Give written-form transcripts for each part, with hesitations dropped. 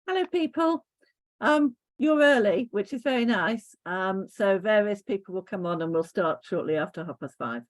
Hello, people. You're early, which is very nice. So various people will come on and we'll start shortly after 5:30.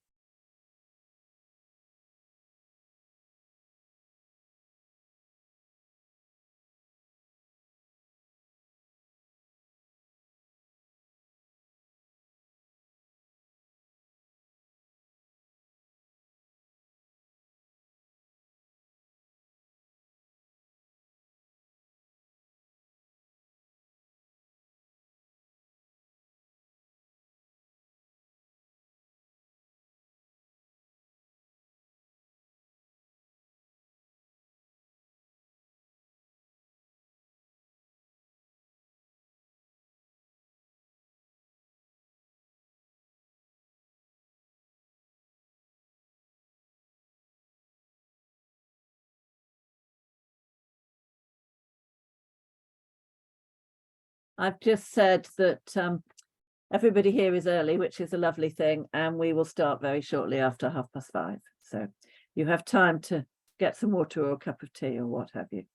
I've just said that everybody here is early, which is a lovely thing, and we will start very shortly after 5:30. So you have time to get some water or a cup of tea or what have you.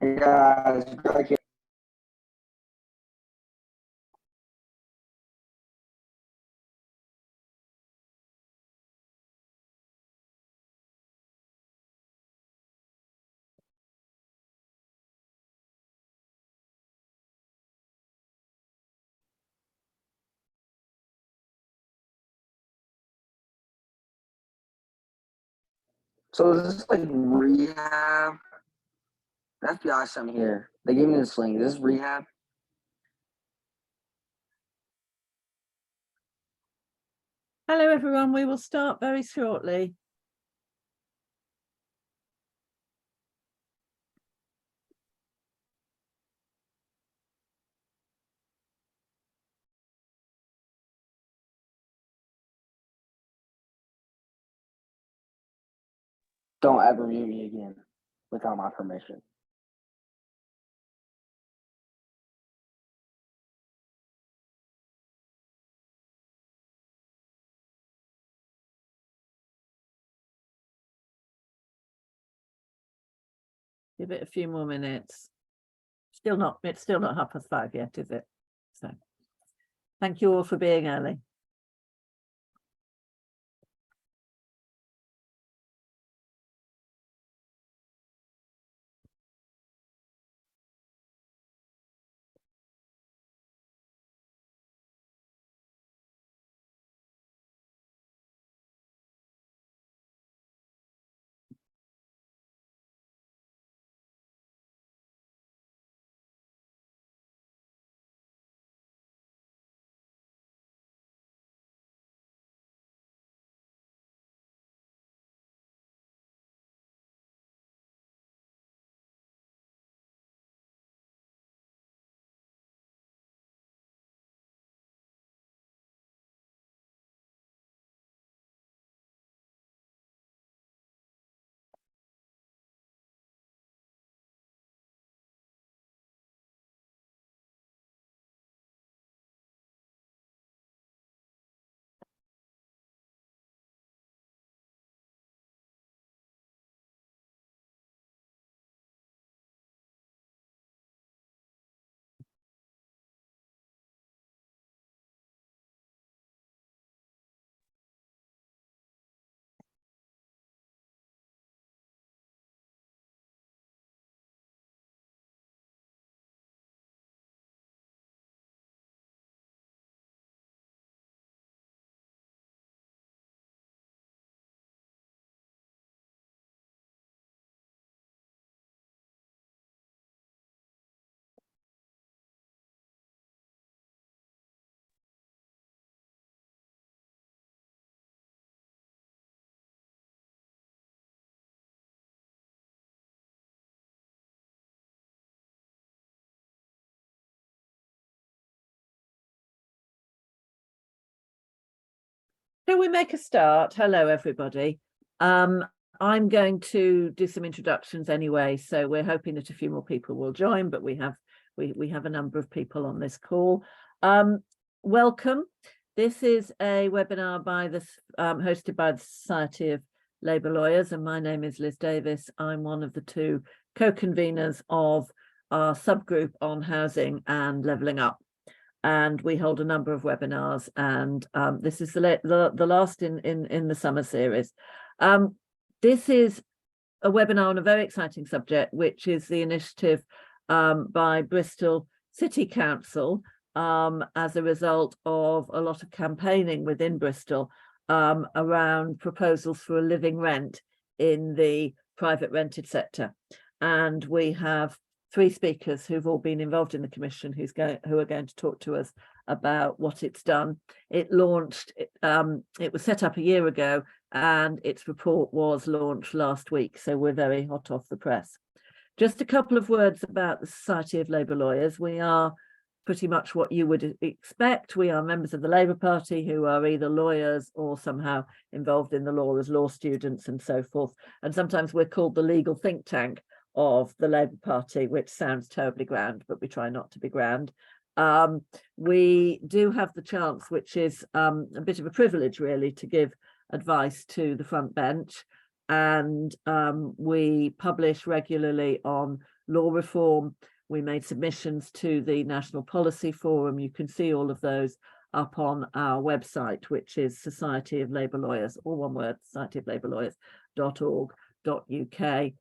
Yeah, so is this like rehab? The FBI sent me here. They gave me the sling. Is this rehab? Hello, everyone. We will start very shortly. Don't ever mute me again. without my permission. Give it a few more minutes. Still not, it's still not 5:30 yet, is it? So thank you all for being early. Shall we make a start? Hello, everybody. I'm going to do some introductions anyway, so we're hoping that a few more people will join, but we have a number of people on this call. Welcome. This is a webinar hosted by the Society of Labour Lawyers, and my name is Liz Davis. I'm one of the two co-conveners of our subgroup on housing and levelling up. And we hold a number of webinars, and this is the last in the summer series. This is a webinar on a very exciting subject, which is the initiative by Bristol City Council as a result of a lot of campaigning within Bristol around proposals for a living rent in the private rented sector. And we have 3 speakers who've all been involved in the commission who are going to talk to us about what it's done. It launched, it was set up a year ago, and its report was launched last week, so we're very hot off the press. Just a couple of words about the Society of Labour Lawyers. We are pretty much what you would expect. We are members of the Labour Party who are either lawyers or somehow involved in the law as law students and so forth. And sometimes we're called the legal think tank of the Labour Party, which sounds terribly grand, but we try not to be grand. We do have the chance, which is a bit of a privilege really, to give advice to the front bench, and we publish regularly on law reform. We made submissions to the National Policy Forum. You can see all of those up on our website, which is Society of Labour Lawyers, all one word, societyoflabourlawyers.org.uk.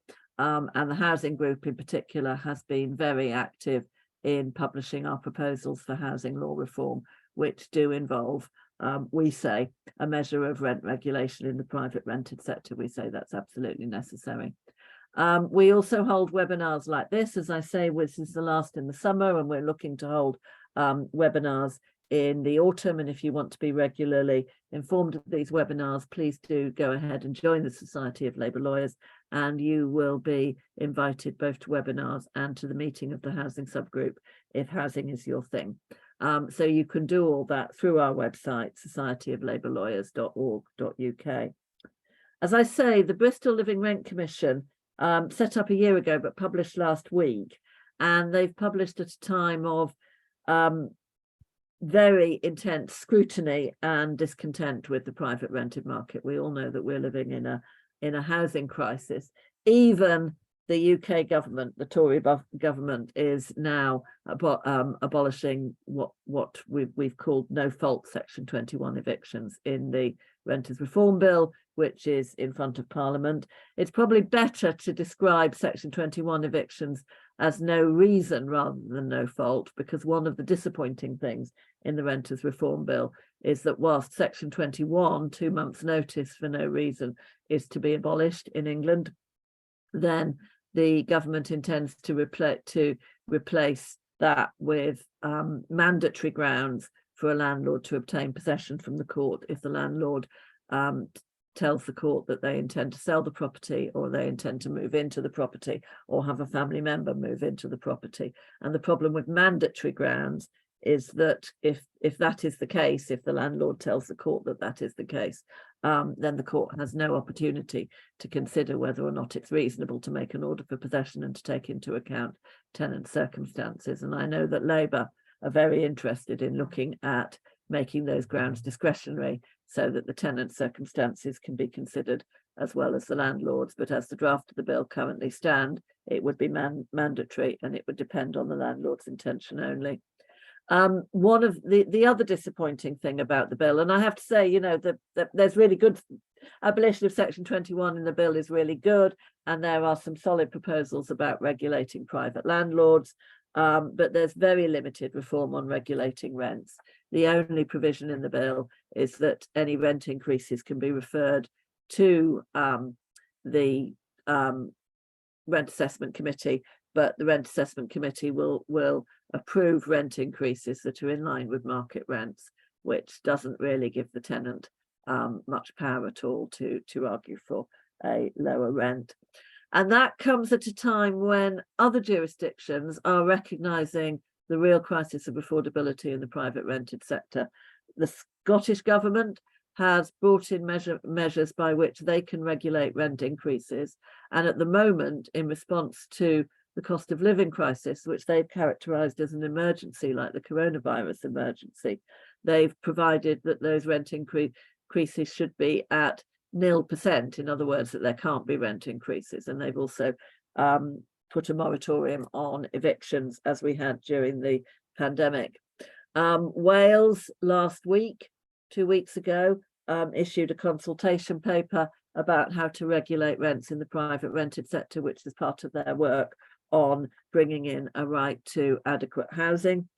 And the housing group in particular has been very active in publishing our proposals for housing law reform, which do involve, we say, a measure of rent regulation in the private rented sector. We say that's absolutely necessary. We also hold webinars like this. As I say, this is the last in the summer, and we're looking to hold webinars in the autumn. And if you want to be regularly informed of these webinars, please do go ahead and join the Society of Labour Lawyers, and you will be invited both to webinars and to the meeting of the housing subgroup if housing is your thing. So you can do all that through our website, societyoflabourlawyers.org.uk. As I say, the Bristol Living Rent Commission set up a year ago, but published last week. And they've published at a time of very intense scrutiny and discontent with the private rented market. We all know that we're living in a housing crisis. Even the UK government, the Tory government, is now abolishing what we've called no-fault Section 21 evictions in the Renters Reform Bill, which is in front of Parliament. It's probably better to describe Section 21 evictions as no reason rather than no fault, because one of the disappointing things in the Renters Reform Bill is that whilst Section 21, 2 months notice for no reason, is to be abolished in England, then the government intends to replace that with mandatory grounds for a landlord to obtain possession from the court if the landlord tells the court that they intend to sell the property, or they intend to move into the property, or have a family member move into the property. And the problem with mandatory grounds is that if that is the case, if the landlord tells the court that that is the case, then the court has no opportunity to consider whether or not it's reasonable to make an order for possession and to take into account tenant circumstances. And I know that Labour are very interested in looking at making those grounds discretionary so that the tenant circumstances can be considered as well as the landlord's. But as the draft of the bill currently stand, it would be mandatory, and it would depend on the landlord's intention only. One of the other disappointing thing about the bill, and I have to say, you know, there's really good abolition of Section 21 in the bill is really good, and there are some solid proposals about regulating private landlords, but there's very limited reform on regulating rents. The only provision in the bill is that any rent increases can be referred to the Rent Assessment Committee, but the Rent Assessment Committee will approve rent increases that are in line with market rents, which doesn't really give the tenant much power at all to argue for a lower rent. And that comes at a time when other jurisdictions are recognising the real crisis of affordability in the private rented sector. The Scottish government has brought in measures by which they can regulate rent increases. And at the moment, in response to the cost of living crisis, which they've characterised as an emergency, like the coronavirus emergency, they've provided that those rent increases should be at 0%. In other words, that there can't be rent increases. And they've also put a moratorium on evictions, as we had during the pandemic. Wales last week, 2 weeks ago, issued a consultation paper about how to regulate rents in the private rented sector, which is part of their work on bringing in a right to adequate housing.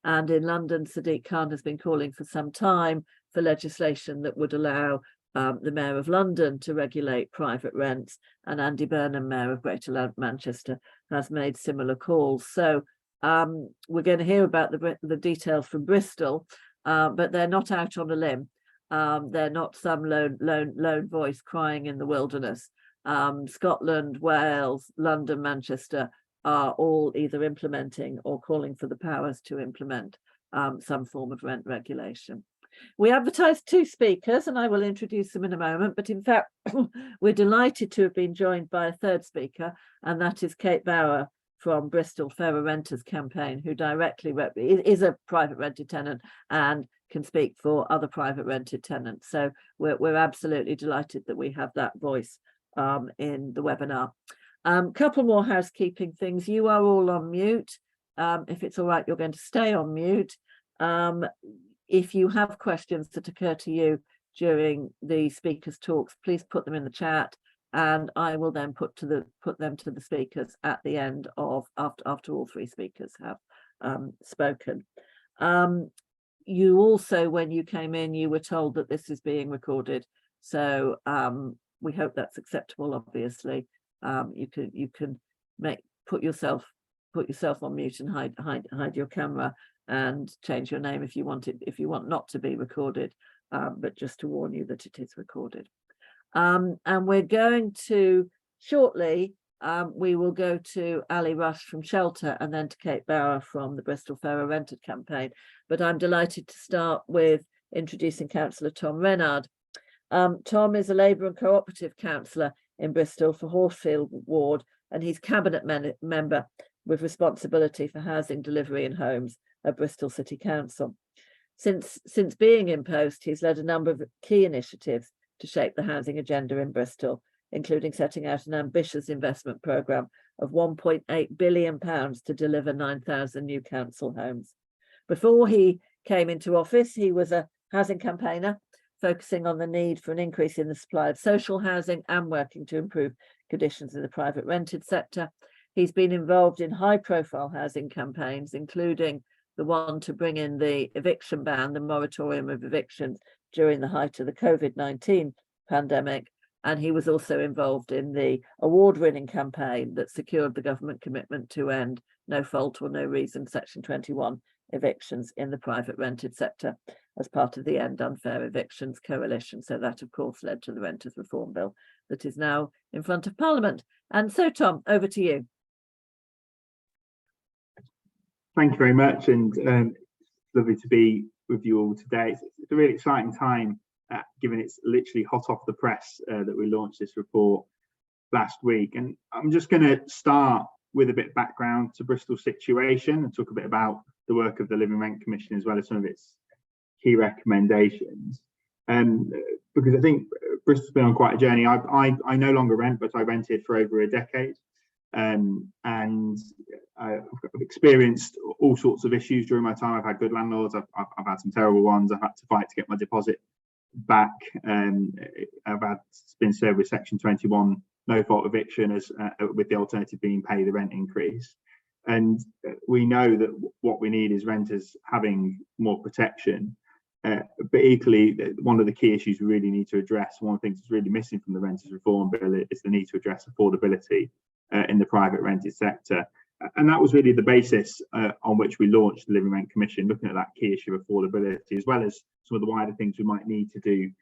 And in London, Sadiq Khan has been calling for some time for legislation that would allow the Mayor of London to regulate private rents, and Andy Burnham, Mayor of Greater Manchester, has made similar calls. So we're going to hear about the details from Bristol, but they're not out on a limb. They're not some lone voice crying in the wilderness. Scotland, Wales, London, Manchester are all either implementing or calling for the powers to implement some form of rent regulation. We advertised 2 speakers, and I will introduce them in a moment, but in fact, we're delighted to have been joined by a 3rd speaker, and that is Kate Bauer from Bristol Fairer Renters Campaign, who directly is a private rented tenant and can speak for other private rented tenants. So we're absolutely delighted that we have that voice in the webinar. Couple more housekeeping things. You are all on mute. If it's all right, you're going to stay on mute. If you have questions that occur to you during the speakers' talks, please put them in the chat, and I will then put them to the speakers at the end of after all 3 speakers have spoken. You also, when you came in, you were told that this is being recorded, so we hope that's acceptable. Obviously, you can put yourself on mute and hide your camera, and change your name if you want not to be recorded, but just to warn you that it is recorded. And we're going to shortly, we will go to Ali Rush from Shelter, and then to Kate Bauer from the Bristol Fairer Rented Campaign. But I'm delighted to start with introducing Councillor Tom Renhard. Tom is a Labour and cooperative councillor in Bristol for Horsefield Ward, and he's cabinet member with responsibility for housing delivery in homes at Bristol City Council. Since being in post, he's led a number of key initiatives to shape the housing agenda in Bristol, including setting out an ambitious investment programme of £1.8 billion to deliver 9,000 new council homes. Before he came into office, he was a housing campaigner, focusing on the need for an increase in the supply of social housing and working to improve conditions in the private rented sector. He's been involved in high-profile housing campaigns, including the one to bring in the eviction ban, the moratorium of evictions during the height of the COVID-19 pandemic. And he was also involved in the award-winning campaign that secured the government commitment to end no fault or no reason Section 21 evictions in the private rented sector as part of the End Unfair Evictions Coalition. So that, of course, led to the Renters Reform Bill that is now in front of Parliament. And so, Tom, over to you. Thank you very much, and lovely to be with you all today. It's a really exciting time, given it's literally hot off the press that we launched this report last week. And I'm just going to start with a bit of background to Bristol's situation and talk a bit about the work of the Living Rent Commission as well as some of its key recommendations. Because I think Bristol's been on quite a journey. I no longer rent, but I rented for over a decade. And I've experienced all sorts of issues during my time. I've had good landlords, I've had some terrible ones. I've had to fight to get my deposit back. I've been served with Section 21 no fault eviction as with the alternative being pay the rent increase. And we know that what we need is renters having more protection. But equally, one of the key issues we really need to address, one of the things that's really missing from the Renters Reform Bill, is the need to address affordability in the private rented sector. And that was really the basis on which we launched the Living Rent Commission, looking at that key issue of affordability, as well as some of the wider things we might need to do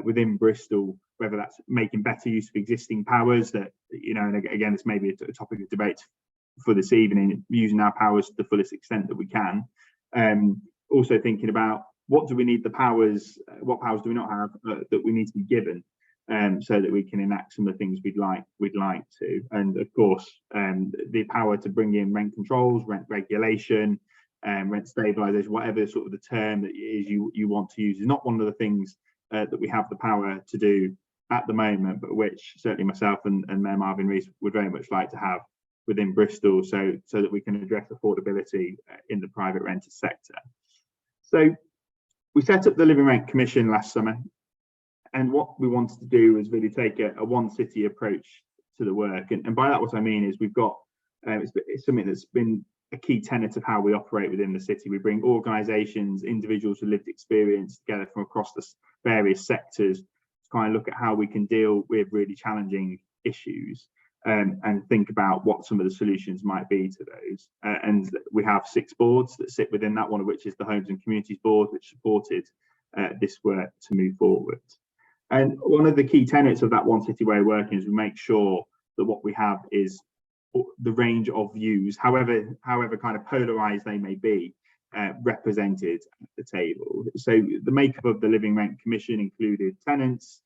within Bristol, whether that's making better use of existing powers that, you know, and again, this may be a topic of debate for this evening, using our powers to the fullest extent that we can. Also thinking about what do we need the powers, what powers do we not have that we need to be given, so that we can enact some of the things we'd like to. And of course, the power to bring in rent controls, rent regulation, rent stabilisation, whatever sort of the term that is you want to use, is not one of the things that we have the power to do at the moment, but which certainly myself and Mayor Marvin Rees would very much like to have within Bristol, so that we can address affordability in the private rented sector. So we set up the Living Rent Commission last summer, and what we wanted to do was really take a one city approach to the work. And by that, what I mean is we've got, it's something that's been a key tenet of how we operate within the city. We bring organisations, individuals with lived experience together from across the various sectors to kind of look at how we can deal with really challenging issues. And think about what some of the solutions might be to those. And we have 6 boards that sit within that, one of which is the Homes and Communities Board, which supported this work to move forward. And one of the key tenets of that one city way of working is we make sure that what we have is the range of views, however kind of polarised they may be, represented at the table. So the makeup of the Living Rent Commission included tenants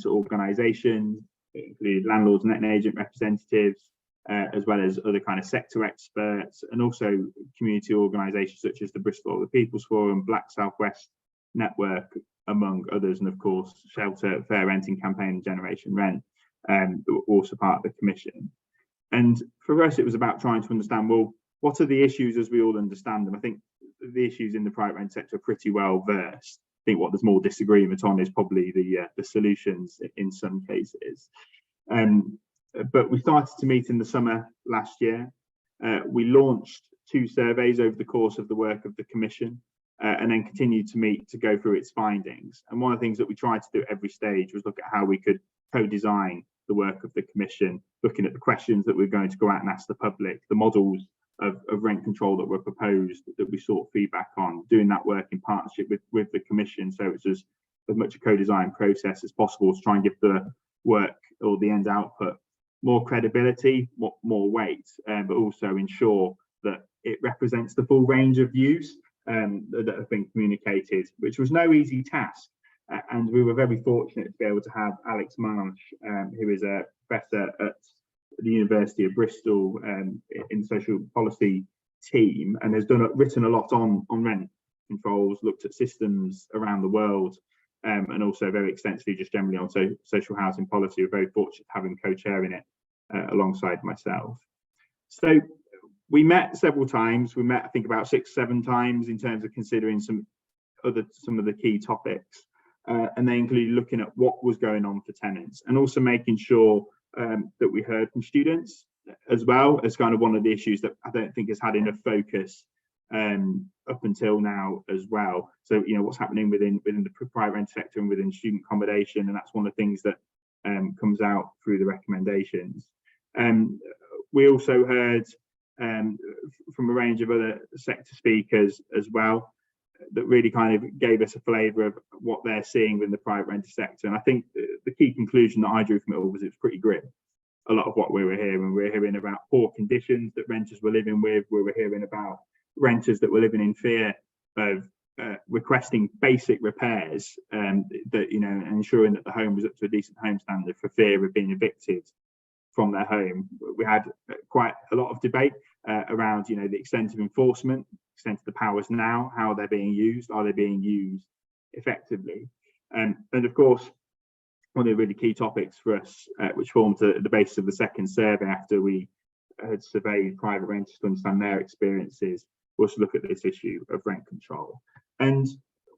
organisations, it included landlords and letting agent representatives, as well as other kind of sector experts, and also community organisations such as the Bristol the People's Forum, Black South West Network, among others, and of course Shelter, Fair Renting Campaign and Generation Rent, were also part of the commission. And for us, it was about trying to understand, well, what are the issues as we all understand them? I think the issues in the private rent sector are pretty well versed. I think what there's more disagreement on is probably the solutions in some cases. But we started to meet in the summer last year. We launched 2 surveys over the course of the work of the commission, and then continued to meet to go through its findings. And one of the things that we tried to do at every stage was look at how we could co-design the work of the commission, looking at the questions that we're going to go out and ask the public, the models of rent control that were proposed, that we sought feedback on, doing that work in partnership with the commission. So it's as much a co-design process as possible to try and give the work or the end output more credibility, more weight, but also ensure that it represents the full range of views that have been communicated, which was no easy task. And we were very fortunate to be able to have Alex Marsh, who is a professor at the University of Bristol in the social policy team, and has written a lot on rent controls, looked at systems around the world, and also very extensively just generally on social housing policy. We're very fortunate to have him co-chairing it alongside myself. So we met several times. We met, I think, about 6-7 times in terms of considering some of the key topics, and they included looking at what was going on for tenants, and also making sure that we heard from students as well as kind of one of the issues that I don't think has had enough focus up until now as well. So, you know, what's happening within the private rent sector and within student accommodation, and that's one of the things that comes out through the recommendations. We also heard from a range of other sector speakers as well that really kind of gave us a flavour of what they're seeing within the private rented sector. And I think the key conclusion that I drew from it all was it was pretty grim. A lot of what we were hearing about poor conditions that renters were living with. We were hearing about renters that were living in fear of requesting basic repairs, that, you know, and ensuring that the home was up to a decent home standard for fear of being evicted from their home. We had quite a lot of debate around, you know, the extent of enforcement, extent of the powers now, how they're being used, are they being used effectively? And of course, one of the really key topics for us, which formed the basis of the second survey after we had surveyed private renters to understand their experiences, was to look at this issue of rent control. And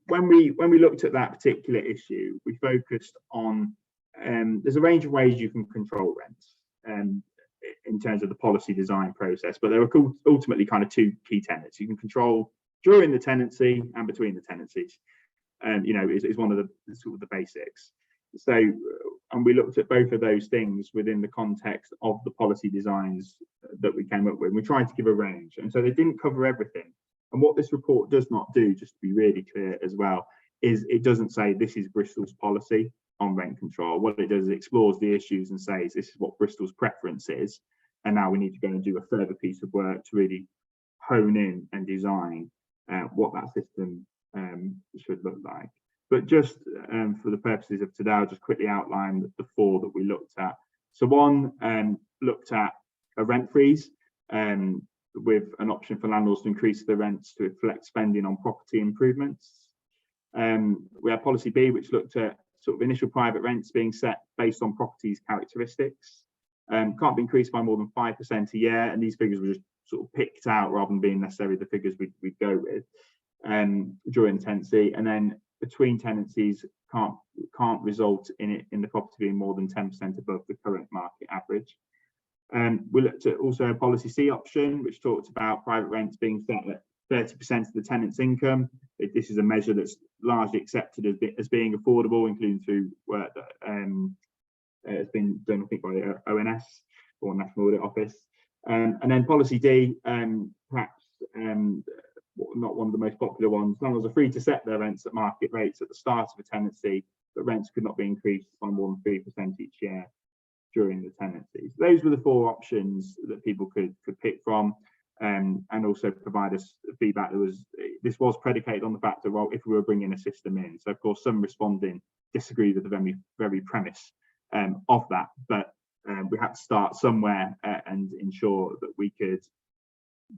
when we looked at that particular issue, we focused on there's a range of ways you can control rents in terms of the policy design process, but there are ultimately kind of two key tenets. You can control during the tenancy and between the tenancies, you know, is one of the sort of the basics. So, and we looked at both of those things within the context of the policy designs that we came up with. We tried to give a range, and so they didn't cover everything. And what this report does not do, just to be really clear as well, is it doesn't say this is Bristol's policy on rent control. What it does is it explores the issues and says this is what Bristol's preference is, and now we need to go and do a further piece of work to really hone in and design what that system should look like. But just for the purposes of today, I'll just quickly outline the 4 that we looked at. So one looked at a rent freeze with an option for landlords to increase the rents to reflect spending on property improvements. We had policy B, which looked at sort of initial private rents being set based on properties characteristics. Can't be increased by more than 5% a year, and these figures were just sort of picked out rather than being necessarily the figures we'd go with during tenancy. And then between tenancies can't result in the property being more than 10% above the current market average. We looked at also a policy C option, which talked about private rents being set at 30% of the tenant's income. This is a measure that's largely accepted as being affordable, including through work that has been done, I think, by the ONS or National Audit Office. And then policy D, perhaps not one of the most popular ones. Landlords are free to set their rents at market rates at the start of a tenancy, but rents could not be increased by more than 3% each year during the tenancy. So those were the 4 options that people could pick from, and also provide us feedback. This was predicated on the fact that, well, if we were bringing a system in. So of course, some responding disagreed with the very premise of that, but we had to start somewhere and ensure that we could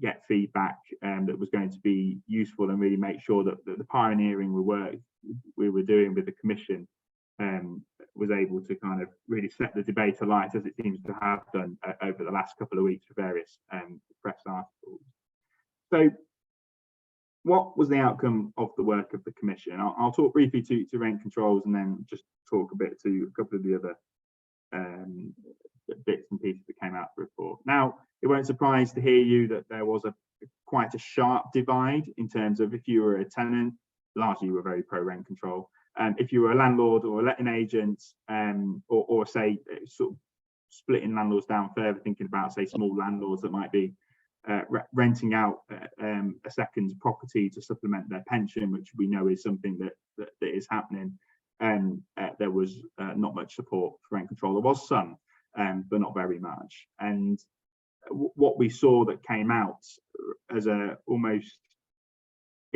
get feedback that was going to be useful, and really make sure that the pioneering we were doing with the Commission was able to kind of really set the debate alight, as it seems to have done over the last couple of weeks for various press articles. So what was the outcome of the work of the Commission? I'll talk briefly to rent controls, and then just talk a bit to a couple of the other bits and pieces that came out of the report. Now, it won't surprise to hear you that there was quite a sharp divide in terms of, if you were a tenant, largely you were very pro rent control. If you were a landlord or a letting agent, or say sort of splitting landlords down further, thinking about, say, small landlords that might be renting out a second property to supplement their pension, which we know is something that is happening. There was not much support for rent control. There was some, but not very much. And what we saw that came out as almost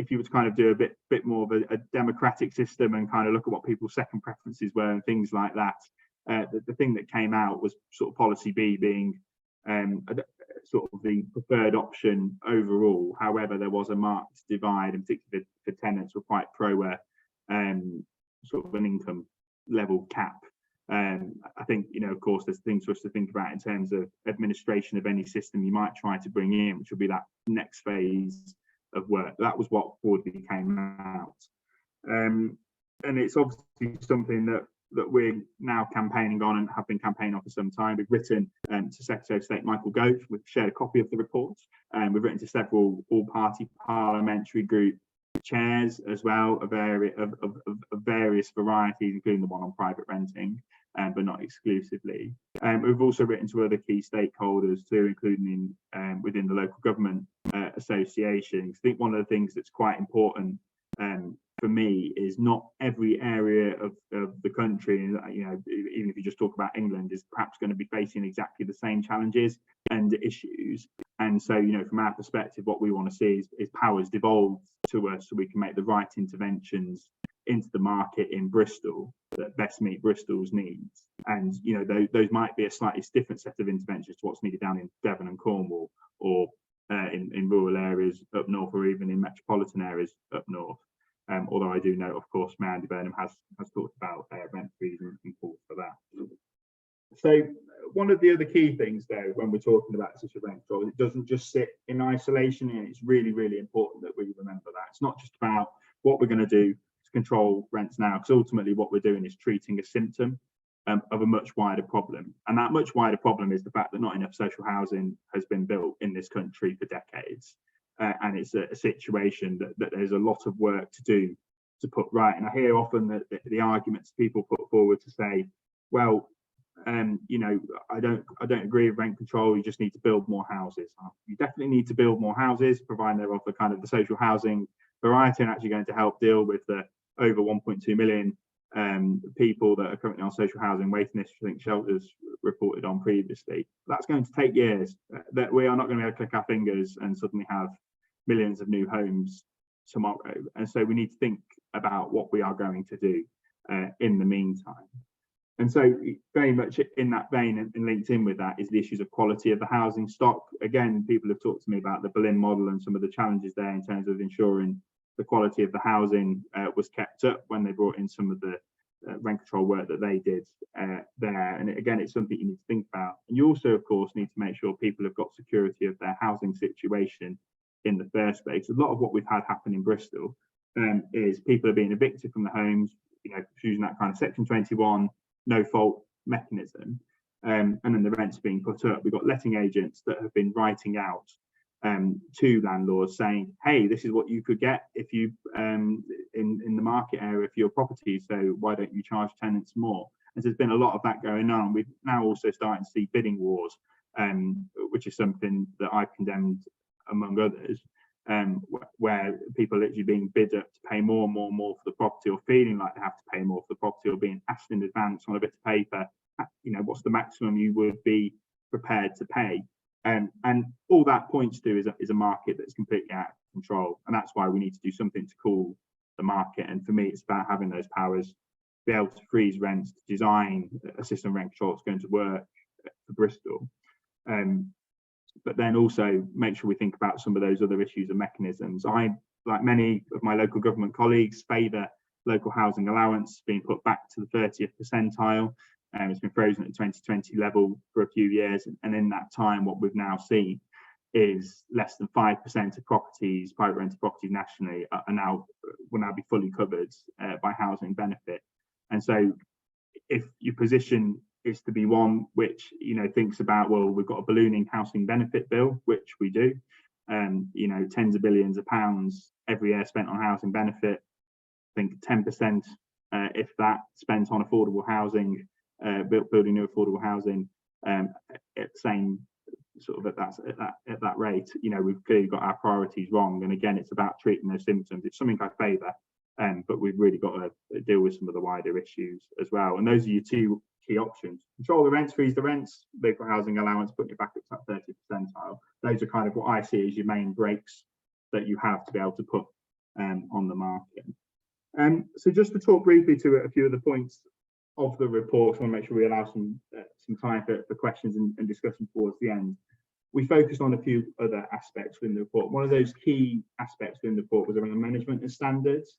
if you were to kind of do a bit more of a democratic system and kind of look at what people's second preferences were and things like that, the thing that came out was sort of policy B being sort of the preferred option overall. However, there was a marked divide, and particularly the tenants were quite pro sort of an income level cap. I think, of course, there's things for us to think about in terms of administration of any system you might try to bring in, which will be that next phase of work. That was what broadly came out. And it's obviously something that we're now campaigning on and have been campaigning on for some time. We've written to Secretary of State Michael Gove. We've shared a copy of the report, and we've written to several all-party parliamentary group chairs as well of various varieties, including the one on private renting, but not exclusively. We've also written to other key stakeholders too, including within the local government associations. I think one of the things that's quite important for me is not every area of the country, even if you just talk about England, is perhaps going to be facing exactly the same challenges and issues. And so, from our perspective, what we want to see is powers devolved to us so we can make the right interventions into the market in Bristol that best meet Bristol's needs. And, those might be a slightly different set of interventions to what's needed down in Devon and Cornwall, or in rural areas up north, or even in metropolitan areas up north. Although I do know, of course, Mayor Andy Burnham has talked about rent freeze and calls for that. So one of the other key things, though, when we're talking about this issue of rent control, it doesn't just sit in isolation, and it's really, really important that we remember that. It's not just about what we're going to do to control rents now, because ultimately what we're doing is treating a symptom of a much wider problem. And that much wider problem is the fact that not enough social housing has been built in this country for decades. And it's a situation that there's a lot of work to do to put right. And I hear often that the arguments people put forward to say, well, I don't agree with rent control. You just need to build more houses. You definitely need to build more houses, providing they're of the kind of the social housing variety and actually going to help deal with the over 1.2 million people that are currently on social housing waiting list. I think Shelter's reported on previously. That's going to take years. That we are not going to be able to click our fingers and suddenly have millions of new homes tomorrow. And so we need to think about what we are going to do in the meantime. And so very much in that vein and linked in with that is the issues of quality of the housing stock. Again, people have talked to me about the Berlin model and some of the challenges there in terms of ensuring the quality of the housing was kept up when they brought in some of the rent control work that they did there. And again, it's something you need to think about. And you also, of course, need to make sure people have got security of their housing situation in the first place. A lot of what we've had happen in Bristol is people are being evicted from the homes, using that kind of Section 21 no fault mechanism, and then the rents being put up. We've got letting agents that have been writing out to landlords saying, hey, this is what you could get if you in the market area for your property, so why don't you charge tenants more? And there's been a lot of that going on. We've now also starting to see bidding wars, which is something that I've condemned among others, where people are literally being bid up to pay more and more and more for the property, or feeling like they have to pay more for the property, or being asked in advance on a bit of paper, what's the maximum you would be prepared to pay. And all that points to is a market that's completely out of control. And that's why we need to do something to cool the market. And for me, it's about having those powers, be able to freeze rents, to design a system of rent control that's going to work for Bristol. But then also make sure we think about some of those other issues and mechanisms. I, like many of my local government colleagues, favour local housing allowance being put back to the 30th percentile. It's been frozen at the 2020 level for a few years. And in that time, what we've now seen is less than 5% of properties, private rented properties nationally, will now be fully covered by housing benefit. And so if your position is to be one which thinks about, well, we've got a ballooning housing benefit bill, which we do, tens of billions of pounds every year spent on housing benefit. I think 10%, if that, spent on affordable housing, building new affordable housing, at the same sort of at that rate. We've clearly got our priorities wrong. And again, it's about treating those symptoms. It's something I favour, but we've really got to deal with some of the wider issues as well. And those are your two key options: control the rents, freeze the rents, local housing allowance, putting it back up to that 30th percentile. Those are kind of what I see as your main brakes that you have to be able to put on the market. So just to talk briefly to a few of the points of the report, I want to make sure we allow some time for questions and discussion towards the end. We focused on a few other aspects within the report. One of those key aspects within the report was around management and standards.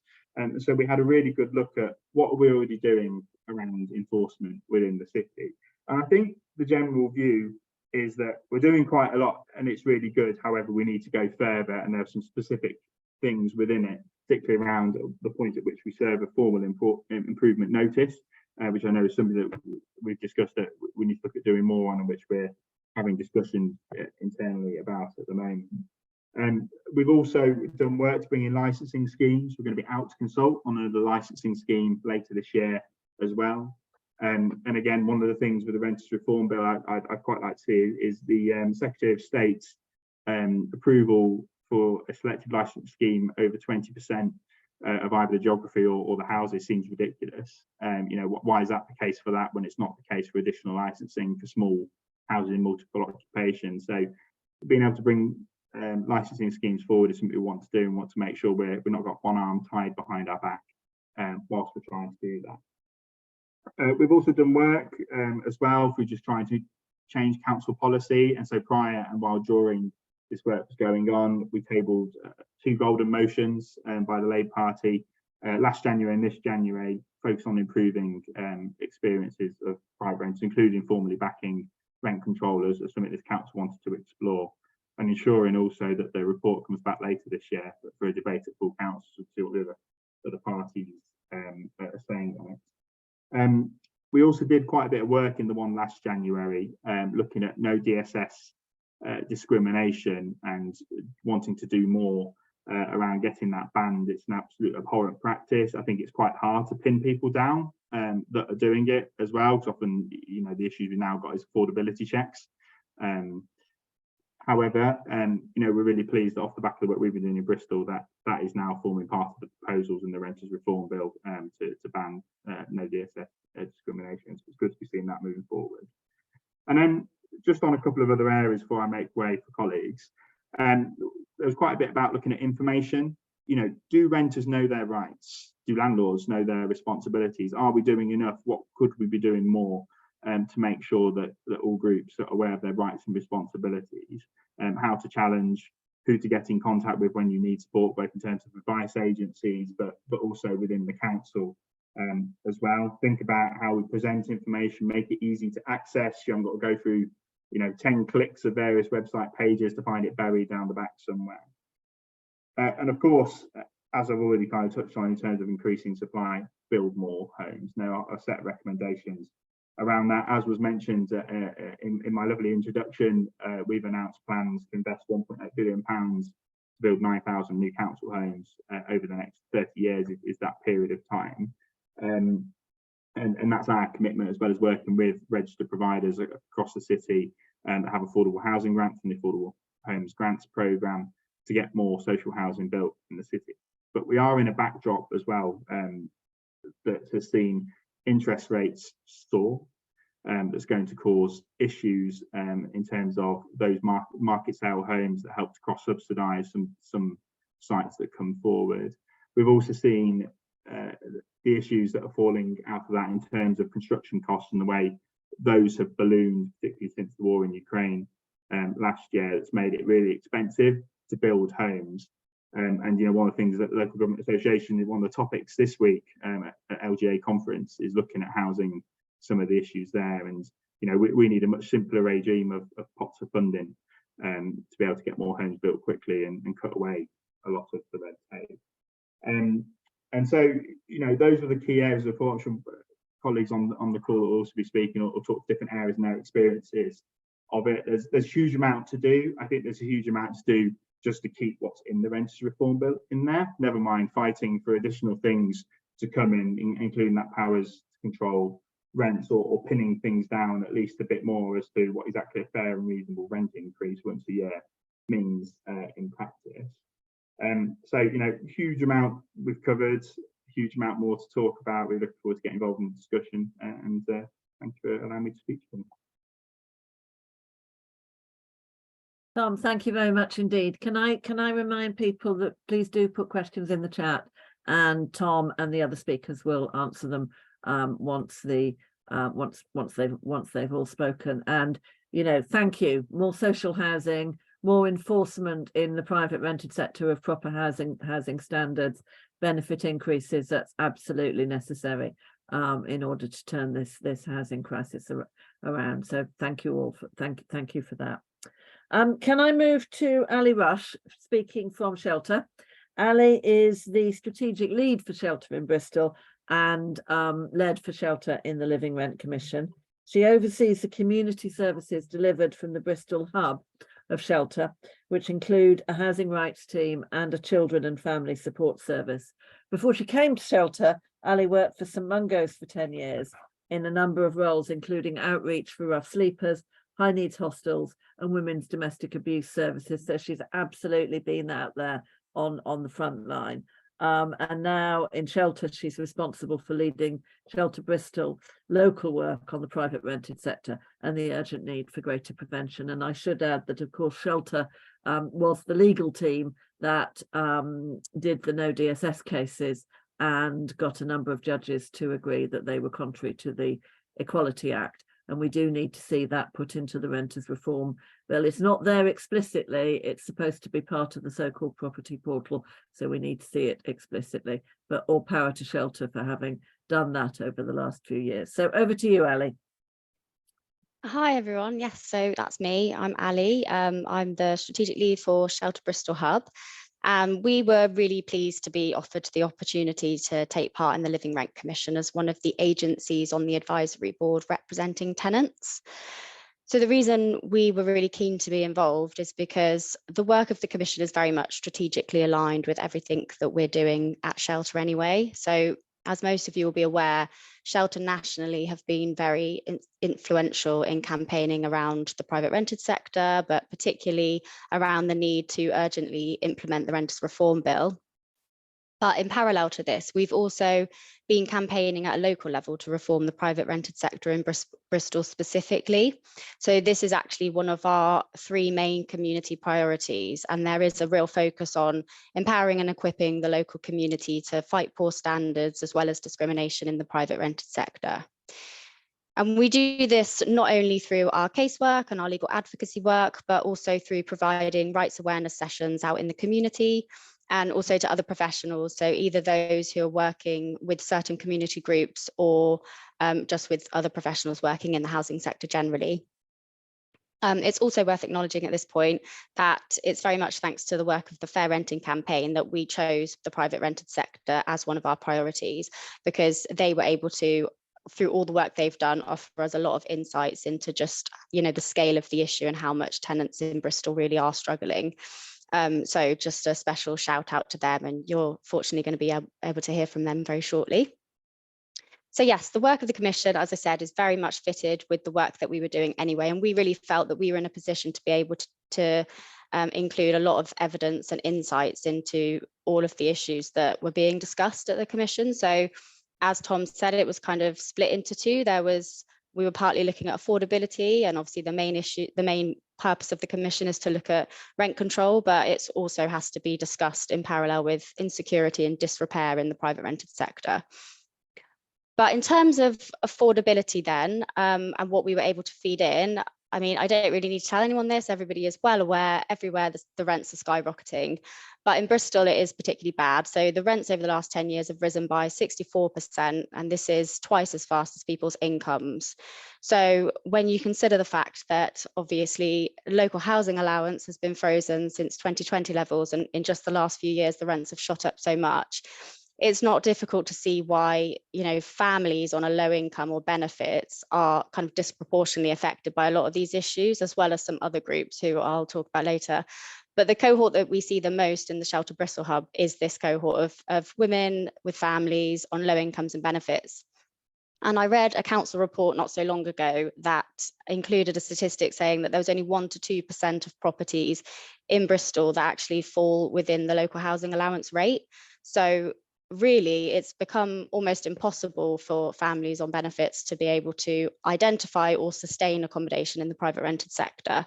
So we had a really good look at what we're already doing around enforcement within the city. And I think the general view is that we're doing quite a lot and it's really good. However, we need to go further, and there are some specific things within it, particularly around the point at which we serve a formal improvement notice, which I know is something that we've discussed that we need to look at doing more on, and which we're having discussions internally about at the moment. We've also done work to bring in licensing schemes. We're going to be out to consult on the licensing scheme later this year as well. And again, one of the things with the Renters Reform Bill I'd quite like to see is the Secretary of State's approval for a selected licence scheme over 20% of either the geography or the houses seems ridiculous. You know, why is that the case for that when it's not the case for additional licensing for small houses in multiple occupation? So being able to bring licensing schemes forward is something we want to do, and want to make sure we're not got one arm tied behind our back whilst we're trying to do that. We've also done work as well through just trying to change council policy, and so prior and while during this work was going on, we tabled 2 golden motions by the Labour Party last January and this January, focused on improving experiences of private renters, including formally backing rent controllers as something this council wanted to explore, and ensuring also that the report comes back later this year for a debate at full council to see what the other parties are saying on it. We also did quite a bit of work in the one last January, looking at no DSS discrimination and wanting to do more around getting that banned. It's an absolute abhorrent practice. I think it's quite hard to pin people down that are doing it as well, because often, you know, the issues we've now got is affordability checks. However, you know, we're really pleased that off the back of the work we've been doing in Bristol, that is now forming part of the proposals in the Renters Reform Bill to ban no DSS discrimination. So it's good to be seeing that moving forward. And then just on a couple of other areas before I make way for colleagues, there was quite a bit about looking at information. You know, do renters know their rights? Do landlords know their responsibilities? Are we doing enough? What could we be doing more to make sure that all groups are aware of their rights and responsibilities, how to challenge, who to get in contact with when you need support, both in terms of advice agencies, but also within the council as well. Think about how we present information, make it easy to access. You haven't got to go through, you know, 10 clicks of various website pages to find it buried down the back somewhere. And of course, as I've already kind of touched on in terms of increasing supply, build more homes. Now, a set of recommendations around that, as was mentioned in my lovely introduction, we've announced plans to invest £1.8 billion to build 9,000 new council homes over the next 30 years, is that period of time. And that's our commitment, as well as working with registered providers across the city that have affordable housing grants and the Affordable Homes Grants Programme to get more social housing built in the city. But we are in a backdrop as well that has seen interest rates soar, that's going to cause issues in terms of those market sale homes that help to cross subsidise some sites that come forward. We've also seen the issues that are falling out of that in terms of construction costs and the way those have ballooned, particularly since the war in Ukraine last year. It's made it really expensive to build homes. And you know, one of the things that the Local Government Association, one of the topics this week at LGA conference, is looking at housing, some of the issues there. And you know, we need a much simpler regime of pots of funding to be able to get more homes built quickly and cut away a lot of the red tape. And so, you know, those are the key areas of thought. I'm sure colleagues on the call will also be speaking or talk to different areas and their experiences of it. There's a huge amount to do. I think there's a huge amount to do just to keep what's in the Renters Reform Bill in there, never mind fighting for additional things to come in, including that powers to control rents or pinning things down at least a bit more as to what exactly a fair and reasonable rent increase once a year means in practice. So, you know, huge amount we've covered, huge amount more to talk about. We look forward to getting involved in the discussion, and thank you for allowing me to speak to them. Tom, thank you very much indeed. Can I remind people that please do put questions in the chat, and Tom and the other speakers will answer them once they've all spoken. And thank you. More social housing, more enforcement in the private rented sector of proper housing standards, benefit increases. That's absolutely necessary in order to turn this housing crisis around. So thank you all. Thank you for that. Can I move to Ali Rush, speaking from Shelter? Ali is the strategic lead for Shelter in Bristol and led for Shelter in the Living Rent Commission. She oversees the community services delivered from the Bristol hub of Shelter, which include a housing rights team and a children and family support service. Before she came to Shelter, Ali worked for St Mungo's for 10 years in a number of roles, including outreach for rough sleepers, high needs hostels and women's domestic abuse services. So she's absolutely been out there on the front line. And now in Shelter, she's responsible for leading Shelter Bristol local work on the private rented sector and the urgent need for greater prevention. And I should add that, of course, Shelter was the legal team that did the no DSS cases and got a number of judges to agree that they were contrary to the Equality Act. And we do need to see that put into the Renters Reform Bill. It's not there explicitly. It's supposed to be part of the so-called property portal. So we need to see it explicitly. But all power to Shelter for having done that over the last few years. So over to you, Ali. Hi, everyone. Yes, so that's me. I'm Ali. I'm the strategic lead for Shelter Bristol Hub. We were really pleased to be offered the opportunity to take part in the Living Rent Commission as one of the agencies on the advisory board representing tenants. So the reason we were really keen to be involved is because the work of the Commission is very much strategically aligned with everything that we're doing at Shelter anyway. So as most of you will be aware, Shelter nationally have been very influential in campaigning around the private rented sector, but particularly around the need to urgently implement the Renters Reform Bill. But in parallel to this, we've also been campaigning at a local level to reform the private rented sector in Bristol specifically. So this is actually one of our 3 main community priorities, and there is a real focus on empowering and equipping the local community to fight poor standards as well as discrimination in the private rented sector. And we do this not only through our casework and our legal advocacy work, but also through providing rights awareness sessions out in the community, and also to other professionals, so either those who are working with certain community groups or just with other professionals working in the housing sector generally. It's also worth acknowledging at this point that it's very much thanks to the work of the Fair Renting campaign that we chose the private rented sector as one of our priorities, because they were able to, through all the work they've done, offer us a lot of insights into just, the scale of the issue and how much tenants in Bristol really are struggling. So just a special shout out to them, and you're fortunately going to be able to hear from them very shortly. So yes, the work of the Commission, as I said, is very much fitted with the work that we were doing anyway, and we really felt that we were in a position to be able to include a lot of evidence and insights into all of the issues that were being discussed at the Commission. So as Tom said, it was kind of split into 2. We were partly looking at affordability, and obviously the main purpose of the Commission is to look at rent control, but it also has to be discussed in parallel with insecurity and disrepair in the private rented sector. But in terms of affordability then, and what we were able to feed in, I mean, I don't really need to tell anyone this, everybody is well aware, everywhere the rents are skyrocketing, but in Bristol it is particularly bad. So the rents over the last 10 years have risen by 64%, and this is twice as fast as people's incomes. So when you consider the fact that obviously local housing allowance has been frozen since 2020 levels, and in just the last few years the rents have shot up so much, it's not difficult to see why, families on a low income or benefits are kind of disproportionately affected by a lot of these issues, as well as some other groups who I'll talk about later. But the cohort that we see the most in the Shelter Bristol Hub is this cohort of women with families on low incomes and benefits. And I read a council report not so long ago that included a statistic saying that there was only 1% to 2% of properties in Bristol that actually fall within the local housing allowance rate. So really, it's become almost impossible for families on benefits to be able to identify or sustain accommodation in the private rented sector.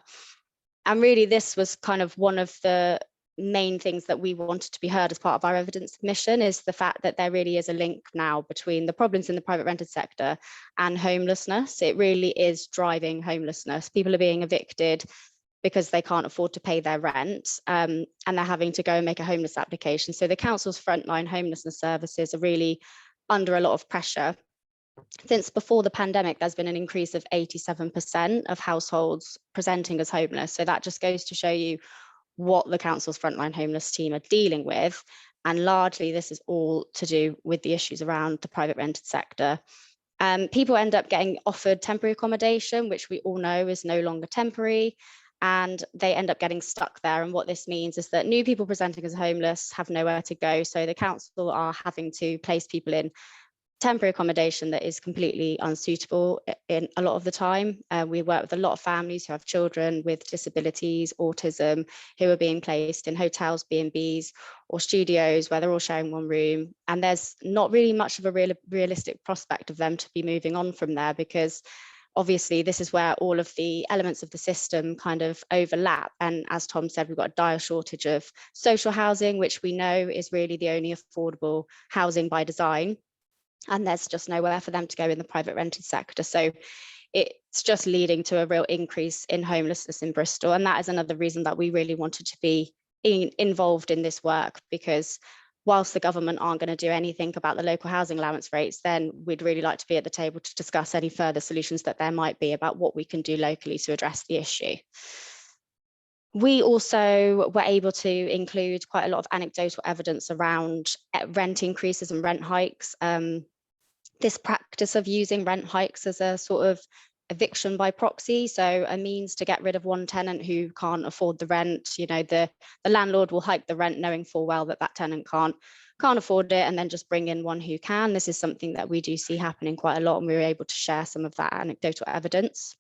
really, this was kind of one of the main things that we wanted to be heard as part of our evidence submission, is the fact that there really is a link now between the problems in the private rented sector and homelessness. It really is driving homelessness. People are being evicted because they can't afford to pay their rent, and they're having to go and make a homeless application. So the council's frontline homelessness services are really under a lot of pressure. Since before the pandemic, there's been an increase of 87% of households presenting as homeless. So that just goes to show you what the council's frontline homeless team are dealing with. And largely this is all to do with the issues around the private rented sector. People end up getting offered temporary accommodation, which we all know is no longer temporary, and they end up getting stuck there. And what this means is that new people presenting as homeless have nowhere to go. So the council are having to place people in temporary accommodation that is completely unsuitable in a lot of the time. We work with a lot of families who have children with disabilities, autism, who are being placed in hotels, B&Bs or studios where they're all sharing one room. And there's not really much of a realistic prospect of them to be moving on from there, because obviously this is where all of the elements of the system kind of overlap. And as Tom said, we've got a dire shortage of social housing, which we know is really the only affordable housing by design. And there's just nowhere for them to go in the private rented sector. So it's just leading to a real increase in homelessness in Bristol. And that is another reason that we really wanted to be involved in this work, because whilst the government aren't going to do anything about the local housing allowance rates, then we'd really like to be at the table to discuss any further solutions that there might be about what we can do locally to address the issue. We also were able to include quite a lot of anecdotal evidence around rent increases and rent hikes. This practice of using rent hikes as a sort of eviction by proxy, so a means to get rid of one tenant who can't afford the rent. You know, the landlord will hike the rent knowing full well that that tenant can't afford it, and then just bring in one who can. This is something that we do see happening quite a lot, and we were able to share some of that anecdotal evidence.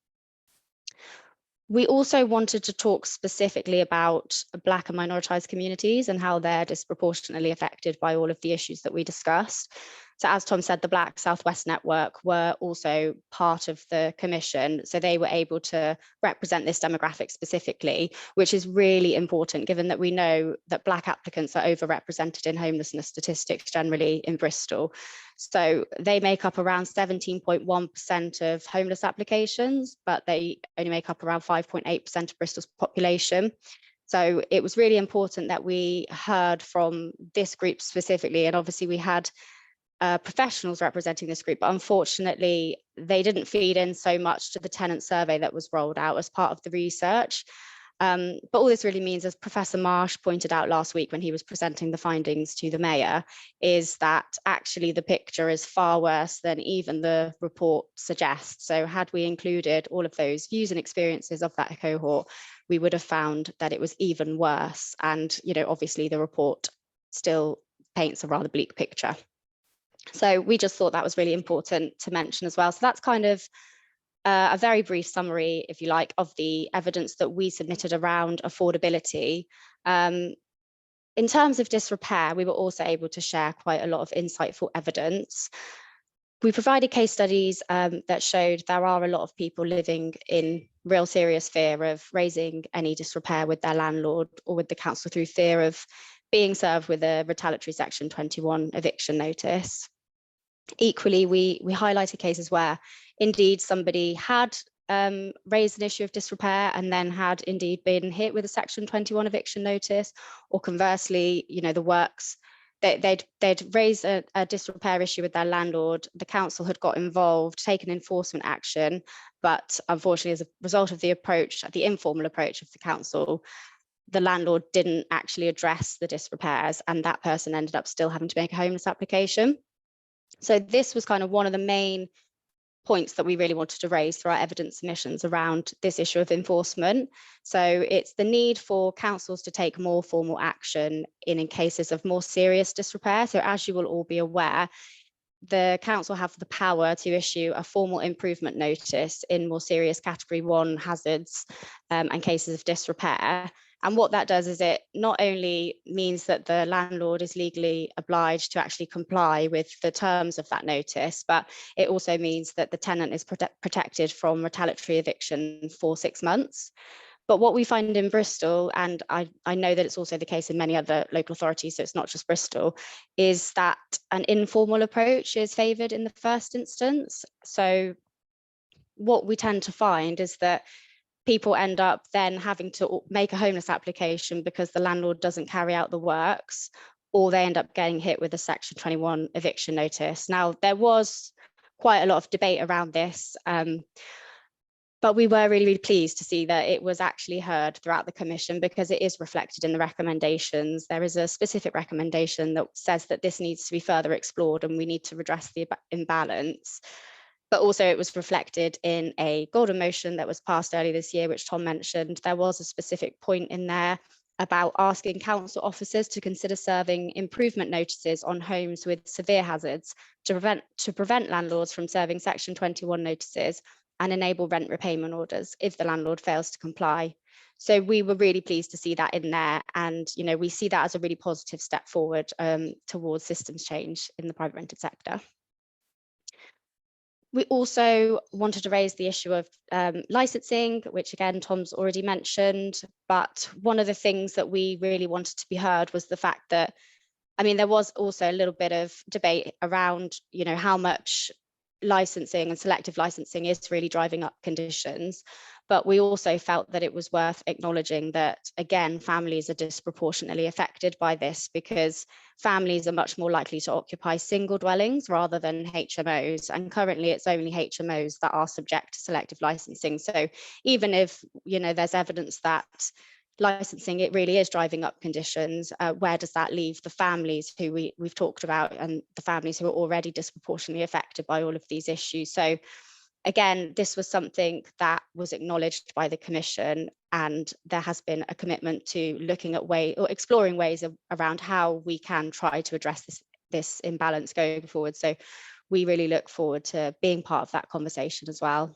We also wanted to talk specifically about Black and minoritized communities and how they're disproportionately affected by all of the issues that we discussed. So as Tom said, the Black Southwest Network were also part of the commission. So they were able to represent this demographic specifically, which is really important given that we know that Black applicants are overrepresented in homelessness statistics generally in Bristol. So they make up around 17.1% of homeless applications, but they only make up around 5.8% of Bristol's population. So it was really important that we heard from this group specifically, and obviously we had professionals representing this group, but unfortunately they didn't feed in so much to the tenant survey that was rolled out as part of the research. But all this really means, as Professor Marsh pointed out last week when he was presenting the findings to the mayor, is that actually the picture is far worse than even the report suggests. So had we included all of those views and experiences of that cohort, we would have found that it was even worse. And, you know, obviously the report still paints a rather bleak picture. So we just thought that was really important to mention as well. So that's kind of a very brief summary, if you like, of the evidence that we submitted around affordability. In terms of disrepair, we were also able to share quite a lot of insightful evidence. We provided case studies that showed there are a lot of people living in real serious fear of raising any disrepair with their landlord or with the council through fear of being served with a retaliatory Section 21 eviction notice. Equally, we highlighted cases where indeed somebody had raised an issue of disrepair and then had indeed been hit with a Section 21 eviction notice, or conversely, you know, the works, they'd raised a disrepair issue with their landlord, the council had got involved, taken enforcement action, but unfortunately as a result of the approach, the informal approach of the council, the landlord didn't actually address the disrepairs and that person ended up still having to make a homeless application. So this was kind of one of the main points that we really wanted to raise through our evidence submissions around this issue of enforcement. So it's the need for councils to take more formal action in cases of more serious disrepair. So as you will all be aware, the council have the power to issue a formal improvement notice in more serious category 1 hazards and cases of disrepair. And what that does is it not only means that the landlord is legally obliged to actually comply with the terms of that notice, but it also means that the tenant is protected from retaliatory eviction for 6 months. But what we find in Bristol, and I know that it's also the case in many other local authorities, so it's not just Bristol, is that an informal approach is favoured in the first instance. So what we tend to find is that people end up then having to make a homeless application because the landlord doesn't carry out the works, or they end up getting hit with a Section 21 eviction notice. Now, there was quite a lot of debate around this, but we were really, really pleased to see that it was actually heard throughout the commission, because it is reflected in the recommendations. There is a specific recommendation that says that this needs to be further explored and we need to redress the imbalance. But also it was reflected in a golden motion that was passed earlier this year, which Tom mentioned. There was a specific point in there about asking council officers to consider serving improvement notices on homes with severe hazards to prevent landlords from serving Section 21 notices and enable rent repayment orders if the landlord fails to comply. So we were really pleased to see that in there, and we see that as a really positive step forward towards systems change in the private rented sector. We also wanted to raise the issue of licensing, which again, Tom's already mentioned. But one of the things that we really wanted to be heard was the fact that, there was also a little bit of debate around, how much licensing and selective licensing is really driving up conditions. But we also felt that it was worth acknowledging that, again, families are disproportionately affected by this, because families are much more likely to occupy single dwellings rather than HMOs. And currently it's only HMOs that are subject to selective licensing. So even if, there's evidence that licensing, it really is driving up conditions, where does that leave the families who we've talked about, and the families who are already disproportionately affected by all of these issues? So again, this was something that was acknowledged by the Commission, and there has been a commitment to looking at exploring ways around how we can try to address this imbalance going forward. So we really look forward to being part of that conversation as well.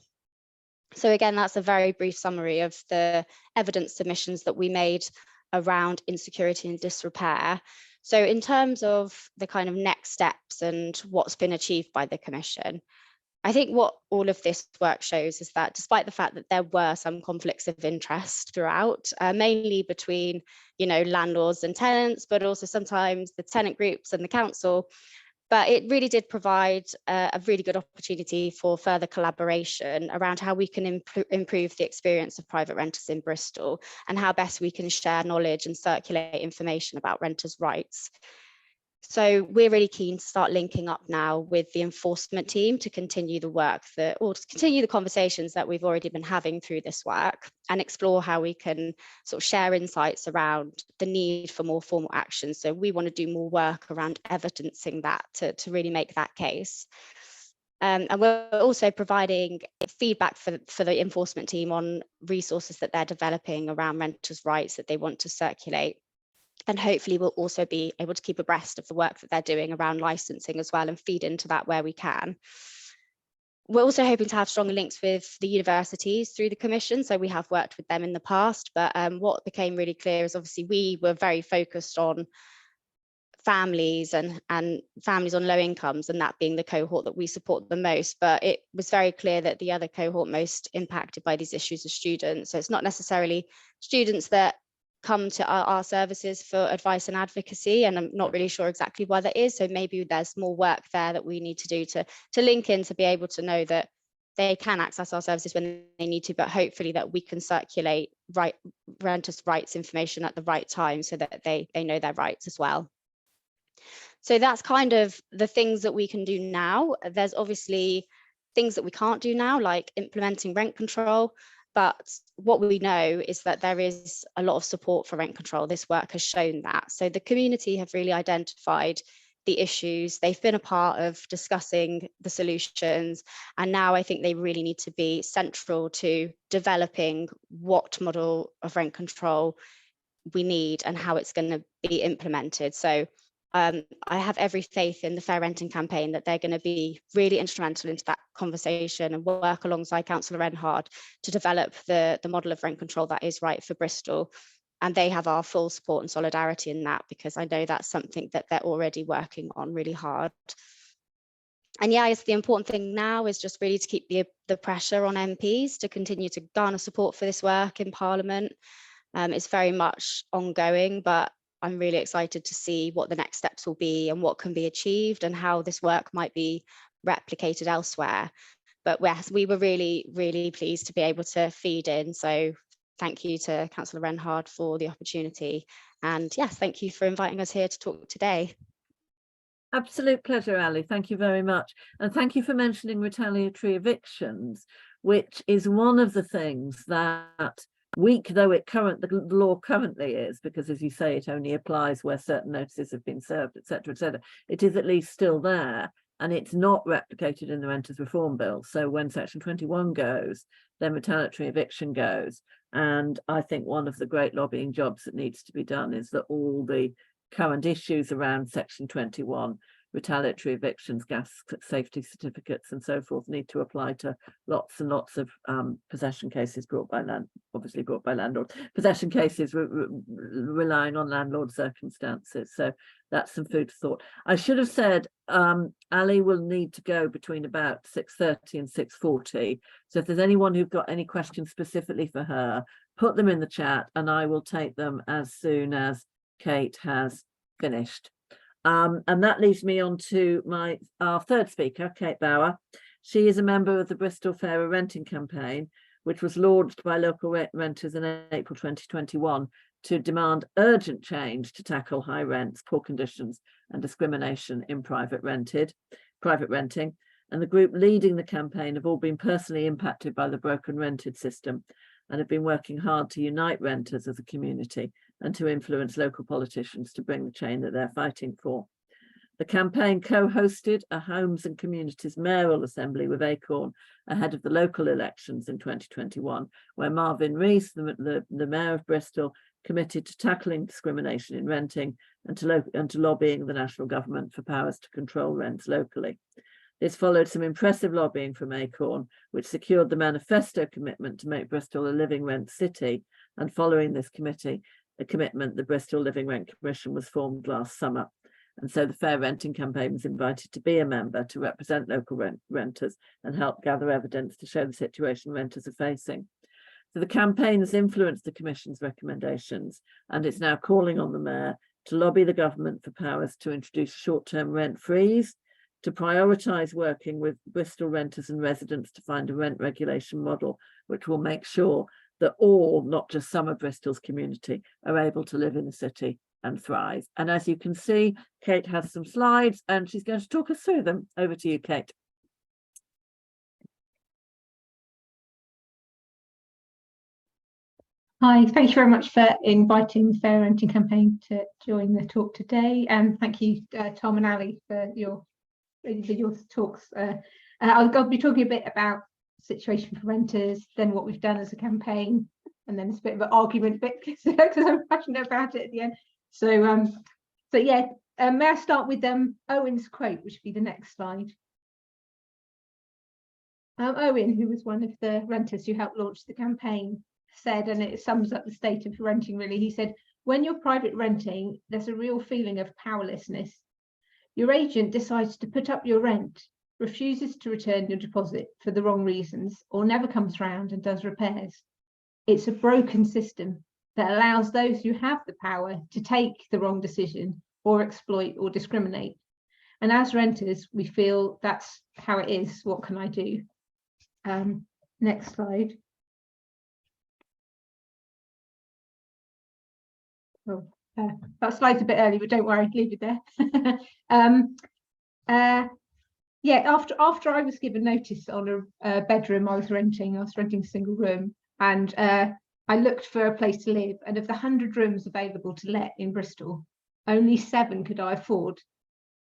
So again, that's a very brief summary of the evidence submissions that we made around insecurity and disrepair. So in terms of the kind of next steps and what's been achieved by the Commission, I think what all of this work shows is that despite the fact that there were some conflicts of interest throughout, mainly between, landlords and tenants, but also sometimes the tenant groups and the council, but it really did provide a really good opportunity for further collaboration around how we can improve the experience of private renters in Bristol, and how best we can share knowledge and circulate information about renters' rights. So we're really keen to start linking up now with the enforcement team to continue the work or to continue the conversations that we've already been having through this work, and explore how we can sort of share insights around the need for more formal action. So we want to do more work around evidencing that to really make that case. And we're also providing feedback for the enforcement team on resources that they're developing around renters' rights that they want to circulate. And hopefully we'll also be able to keep abreast of the work that they're doing around licensing as well, and feed into that where we can. We're also hoping to have stronger links with the universities through the Commission. So we have worked with them in the past, but what became really clear is obviously we were very focused on families and families on low incomes, and that being the cohort that we support the most. But it was very clear that the other cohort most impacted by these issues are students. So it's not necessarily students that come to our services for advice and advocacy, and I'm not really sure exactly why that is. So maybe there's more work there that we need to do to link in, to be able to know that they can access our services when they need to, but hopefully that we can circulate renters' rights information at the right time so that they know their rights as well. So that's kind of the things that we can do now. There's obviously things that we can't do now, like implementing rent control. But what we know is that there is a lot of support for rent control. This work has shown that. So the community have really identified the issues. They've been a part of discussing the solutions. And now I think they really need to be central to developing what model of rent control we need and how it's going to be implemented. So I have every faith in the Fair Renting campaign that they're going to be really instrumental into that conversation and work alongside Cllr Renhard to develop the model of rent control that is right for Bristol. And they have our full support and solidarity in that, because I know that's something that they're already working on really hard. And yeah, the important thing now is just really to keep the pressure on MPs to continue to garner support for this work in Parliament. It's very much ongoing, but I'm really excited to see what the next steps will be and what can be achieved and how this work might be replicated elsewhere. But yes, we were really, really pleased to be able to feed in. So thank you to Councillor Renhard for the opportunity. And yes, thank you for inviting us here to talk today. Absolute pleasure, Ali. Thank you very much. And thank you for mentioning retaliatory evictions, which is one of the things that, weak though the law currently is, because as you say, it only applies where certain notices have been served, etc., etc., it is at least still there, and it's not replicated in the Renters Reform Bill. So when Section 21 goes, then retaliatory eviction goes. And I think one of the great lobbying jobs that needs to be done is that all the current issues around Section 21, retaliatory evictions, gas safety certificates and so forth, need to apply to lots and lots of possession cases brought by landlords, possession cases relying on landlord circumstances. So that's some food for thought. I should have said Ali will need to go between about 6:30 and 6:40. So if there's anyone who's got any questions specifically for her, put them in the chat and I will take them as soon as Kate has finished. And that leads me on to our third speaker, Kate Bauer. She is a member of the Bristol Fairer Renting campaign, which was launched by local renters in April 2021 to demand urgent change to tackle high rents, poor conditions and discrimination in private renting. And the group leading the campaign have all been personally impacted by the broken rented system and have been working hard to unite renters as a community and to influence local politicians to bring the change that they're fighting for. The campaign co-hosted a Homes and Communities Mayoral Assembly with Acorn ahead of the local elections in 2021, where Marvin Rees, the Mayor of Bristol, committed to tackling discrimination in renting and to lobbying the national government for powers to control rents locally. This followed some impressive lobbying from Acorn, which secured the manifesto commitment to make Bristol a living rent city. And following this commitment, the Bristol Living Rent Commission was formed last summer. And so the Fair Renting campaign was invited to be a member to represent local renters and help gather evidence to show the situation renters are facing. So the campaign has influenced the Commission's recommendations, and it's now calling on the Mayor to lobby the government for powers to introduce short-term rent freeze, to prioritise working with Bristol renters and residents to find a rent regulation model which will make sure that all, not just some of Bristol's community, are able to live in the city and thrive. And as you can see, Kate has some slides and she's going to talk us through them. Over to you, Kate. Hi, thank you very much for inviting the Fair Renting campaign to join the talk today. And thank you, Tom and Ali, for your talks. I'll be talking a bit about situation for renters, then what we've done as a campaign, and then it's a bit of an argument bit because I'm passionate about it at the end. So yeah, may I start with Owen's quote, which would be the next slide. Owen, who was one of the renters who helped launch the campaign, said, and it sums up the state of renting really, he said, when you're private renting, there's a real feeling of powerlessness. Your agent decides to put up your rent, refuses to return your deposit for the wrong reasons, or never comes round and does repairs. It's a broken system that allows those who have the power to take the wrong decision or exploit or discriminate. And as renters, we feel that's how it is. What can I do? Next slide. Oh, that slide's a bit early, but don't worry, leave it there. Yeah, after I was given notice on a bedroom I was renting a single room, and I looked for a place to live, and of the 100 rooms available to let in Bristol, only 7 could I afford.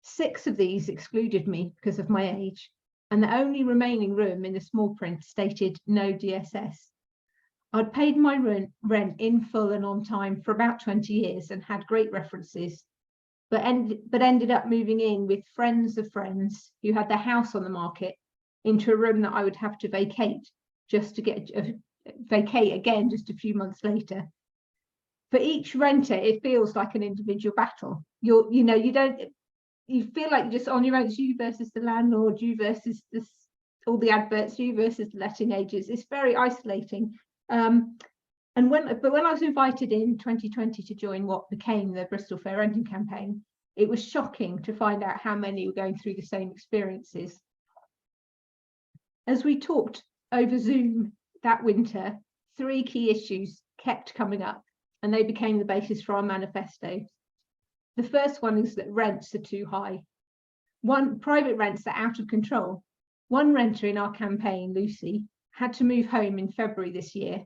6 of these excluded me because of my age, and the only remaining room in the small print stated no DSS. I'd paid my rent in full and on time for about 20 years and had great references, but ended up moving in with friends of friends who had their house on the market into a room that I would have to vacate just to get vacate again just a few months later. For each renter, it feels like an individual battle. You don't you feel like you're just on your own. It's you versus the landlord, you versus this, all the adverts, you versus the letting agents. It's very isolating. And when I was invited in 2020 to join what became the Bristol Fair Renting campaign, it was shocking to find out how many were going through the same experiences. As we talked over Zoom that winter, 3 key issues kept coming up, and they became the basis for our manifesto. The first one is that rents are too high. Private rents are out of control. One renter in our campaign, Lucy, had to move home in February this year,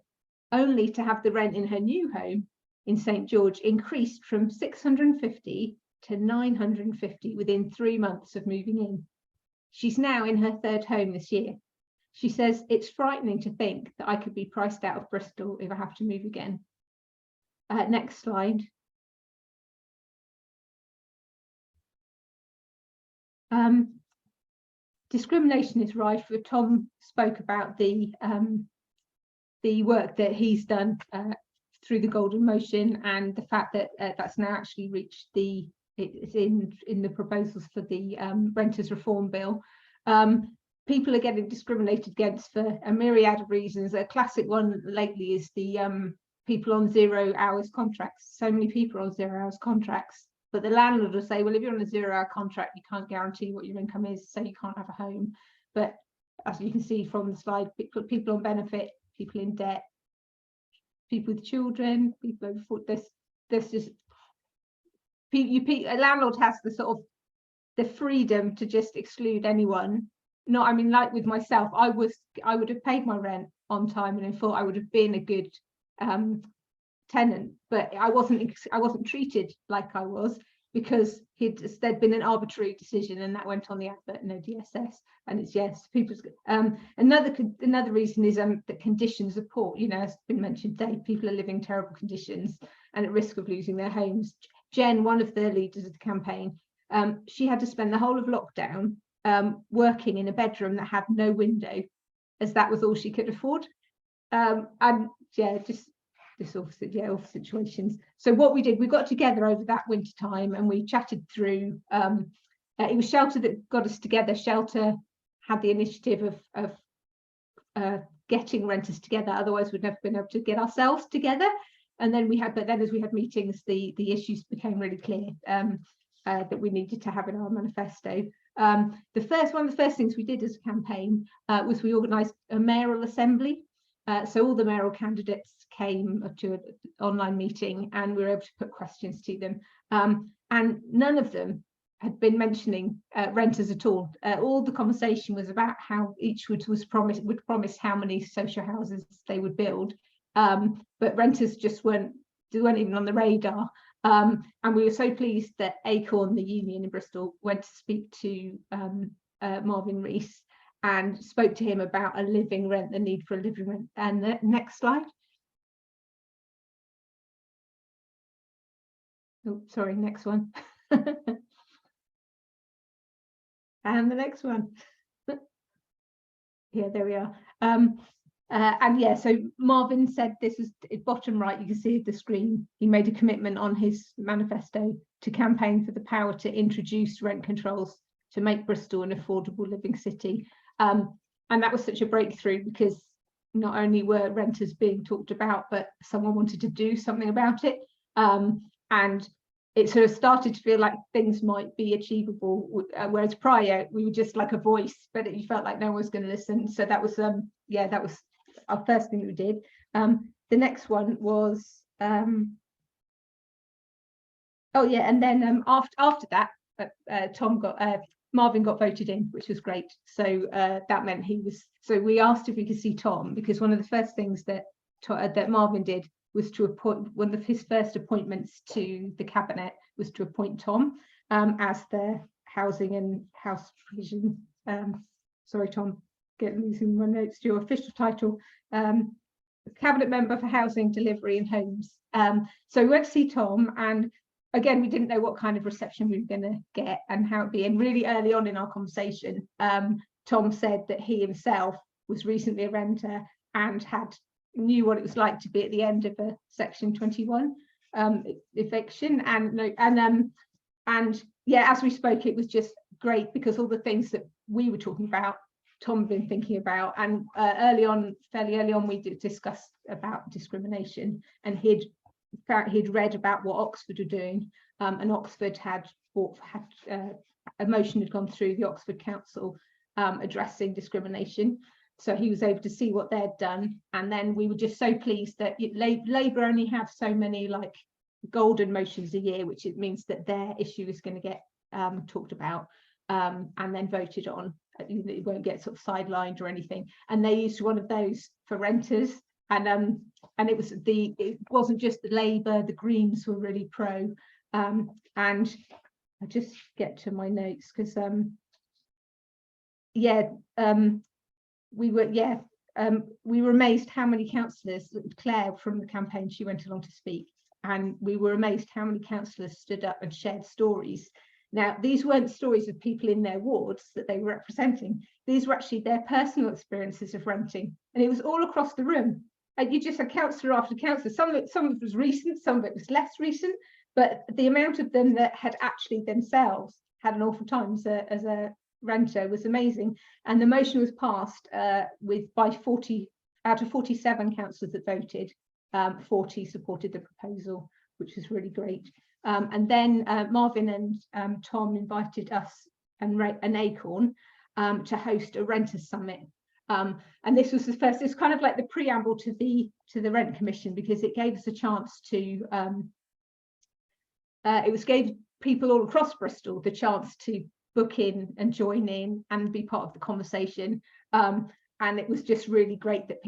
only to have the rent in her new home in St George increased from 650 to 950 within 3 months of moving in. She's now in her 3rd home this year. She says, it's frightening to think that I could be priced out of Bristol if I have to move again. Next slide. Discrimination is rife. Tom spoke about the work that he's done through the Golden Motion, and the fact that that's now actually reached it's in the proposals for the Renters Reform Bill. People are getting discriminated against for a myriad of reasons. A classic one lately is the people on 0 hours contracts. So many people are on 0 hours contracts, but the landlord will say, well, if you're on a 0 hour contract, you can't guarantee what your income is, so you can't have a home. But as you can see from the slide, people on benefit, people in debt, people with children, people over 40, there's just a landlord has the sort of the freedom to just exclude anyone. Not, I mean, like with myself, I would have paid my rent on time and in full. I would have been a good tenant, but I wasn't treated like I was, because there'd been an arbitrary decision, and that went on the advert, no DSS. And it's, yes, people's another reason is that conditions are poor. You know, as been mentioned today, people are living terrible conditions and at risk of losing their homes. Jen, one of the leaders of the campaign, she had to spend the whole of lockdown working in a bedroom that had no window, as that was all she could afford. And yeah, just this awful situations. So what we did, we got together over that winter time and we chatted through. It was Shelter that got us together. Shelter had the initiative of getting renters together, otherwise we'd never been able to get ourselves together. And then as we had meetings, the issues became really clear that we needed to have in our manifesto. One of the first things we did as a campaign was we organised a mayoral assembly. So all the mayoral candidates came to an online meeting, and we were able to put questions to them. And none of them had been mentioning renters at all. All the conversation was about how each would promise how many social houses they would build, but renters just weren't even on the radar. And we were so pleased that Acorn, the union in Bristol, went to speak to Marvin Rees and spoke to him about a living rent, the need for a living rent. And the next slide. Oh, sorry, next one. And the next one. Yeah, there we are. And yeah, so Marvin said, this is bottom right, you can see the screen. He made a commitment on his manifesto to campaign for the power to introduce rent controls to make Bristol an affordable living city. And that was such a breakthrough, because not only were renters being talked about, but someone wanted to do something about it. And it sort of started to feel like things might be achievable, whereas prior we were just like a voice, but you felt like no one was going to listen. So that was yeah, that was our first thing we did. The next one was oh yeah, and then after that Marvin got voted in, which was great. So that meant so we asked if we could see Tom, because one of the first things that Marvin did was to appoint, one of his first appointments to the cabinet was to appoint Tom as the housing and house provision. Sorry, Tom, losing my notes to your official title. Cabinet member for housing, delivery and homes. So we went to see Tom, and again, we didn't know what kind of reception we were going to get and how it'd be. And really early on in our conversation, Tom said that he himself was recently a renter and knew what it was like to be at the end of a Section 21 eviction, and And yeah, as we spoke, it was just great because all the things that we were talking about, Tom had been thinking about, and fairly early on, we did discuss about discrimination, and he'd read about what Oxford were doing, and Oxford had a motion had gone through the Oxford Council addressing discrimination. So he was able to see what they'd done, and then we were just so pleased that Labour only have so many like golden motions a year, which it means that their issue is going to get talked about and then voted on. It won't get sort of sidelined or anything. And they used one of those for renters, and it wasn't just the Labour, the Greens were really pro. And I just get to my notes because we were amazed how many councillors, Claire from the campaign, she went along to speak, and we were amazed how many councillors stood up and shared stories. Now, these weren't stories of people in their wards that they were representing. These were actually their personal experiences of renting, and it was all across the room. And you just had councillor after councillor. Some of it was recent, some of it was less recent, but the amount of them that had actually themselves had an awful time as a renter was amazing. And the motion was passed by 40 out of 47 councillors that voted, 40 supported the proposal, which was really great. And then Marvin and Tom invited us and Acorn to host a renters summit. And this was the first, it's kind of like the preamble to the Rent Commission, because it gave us a chance to gave people all across Bristol the chance to book in and join in and be part of the conversation. And it was just really great that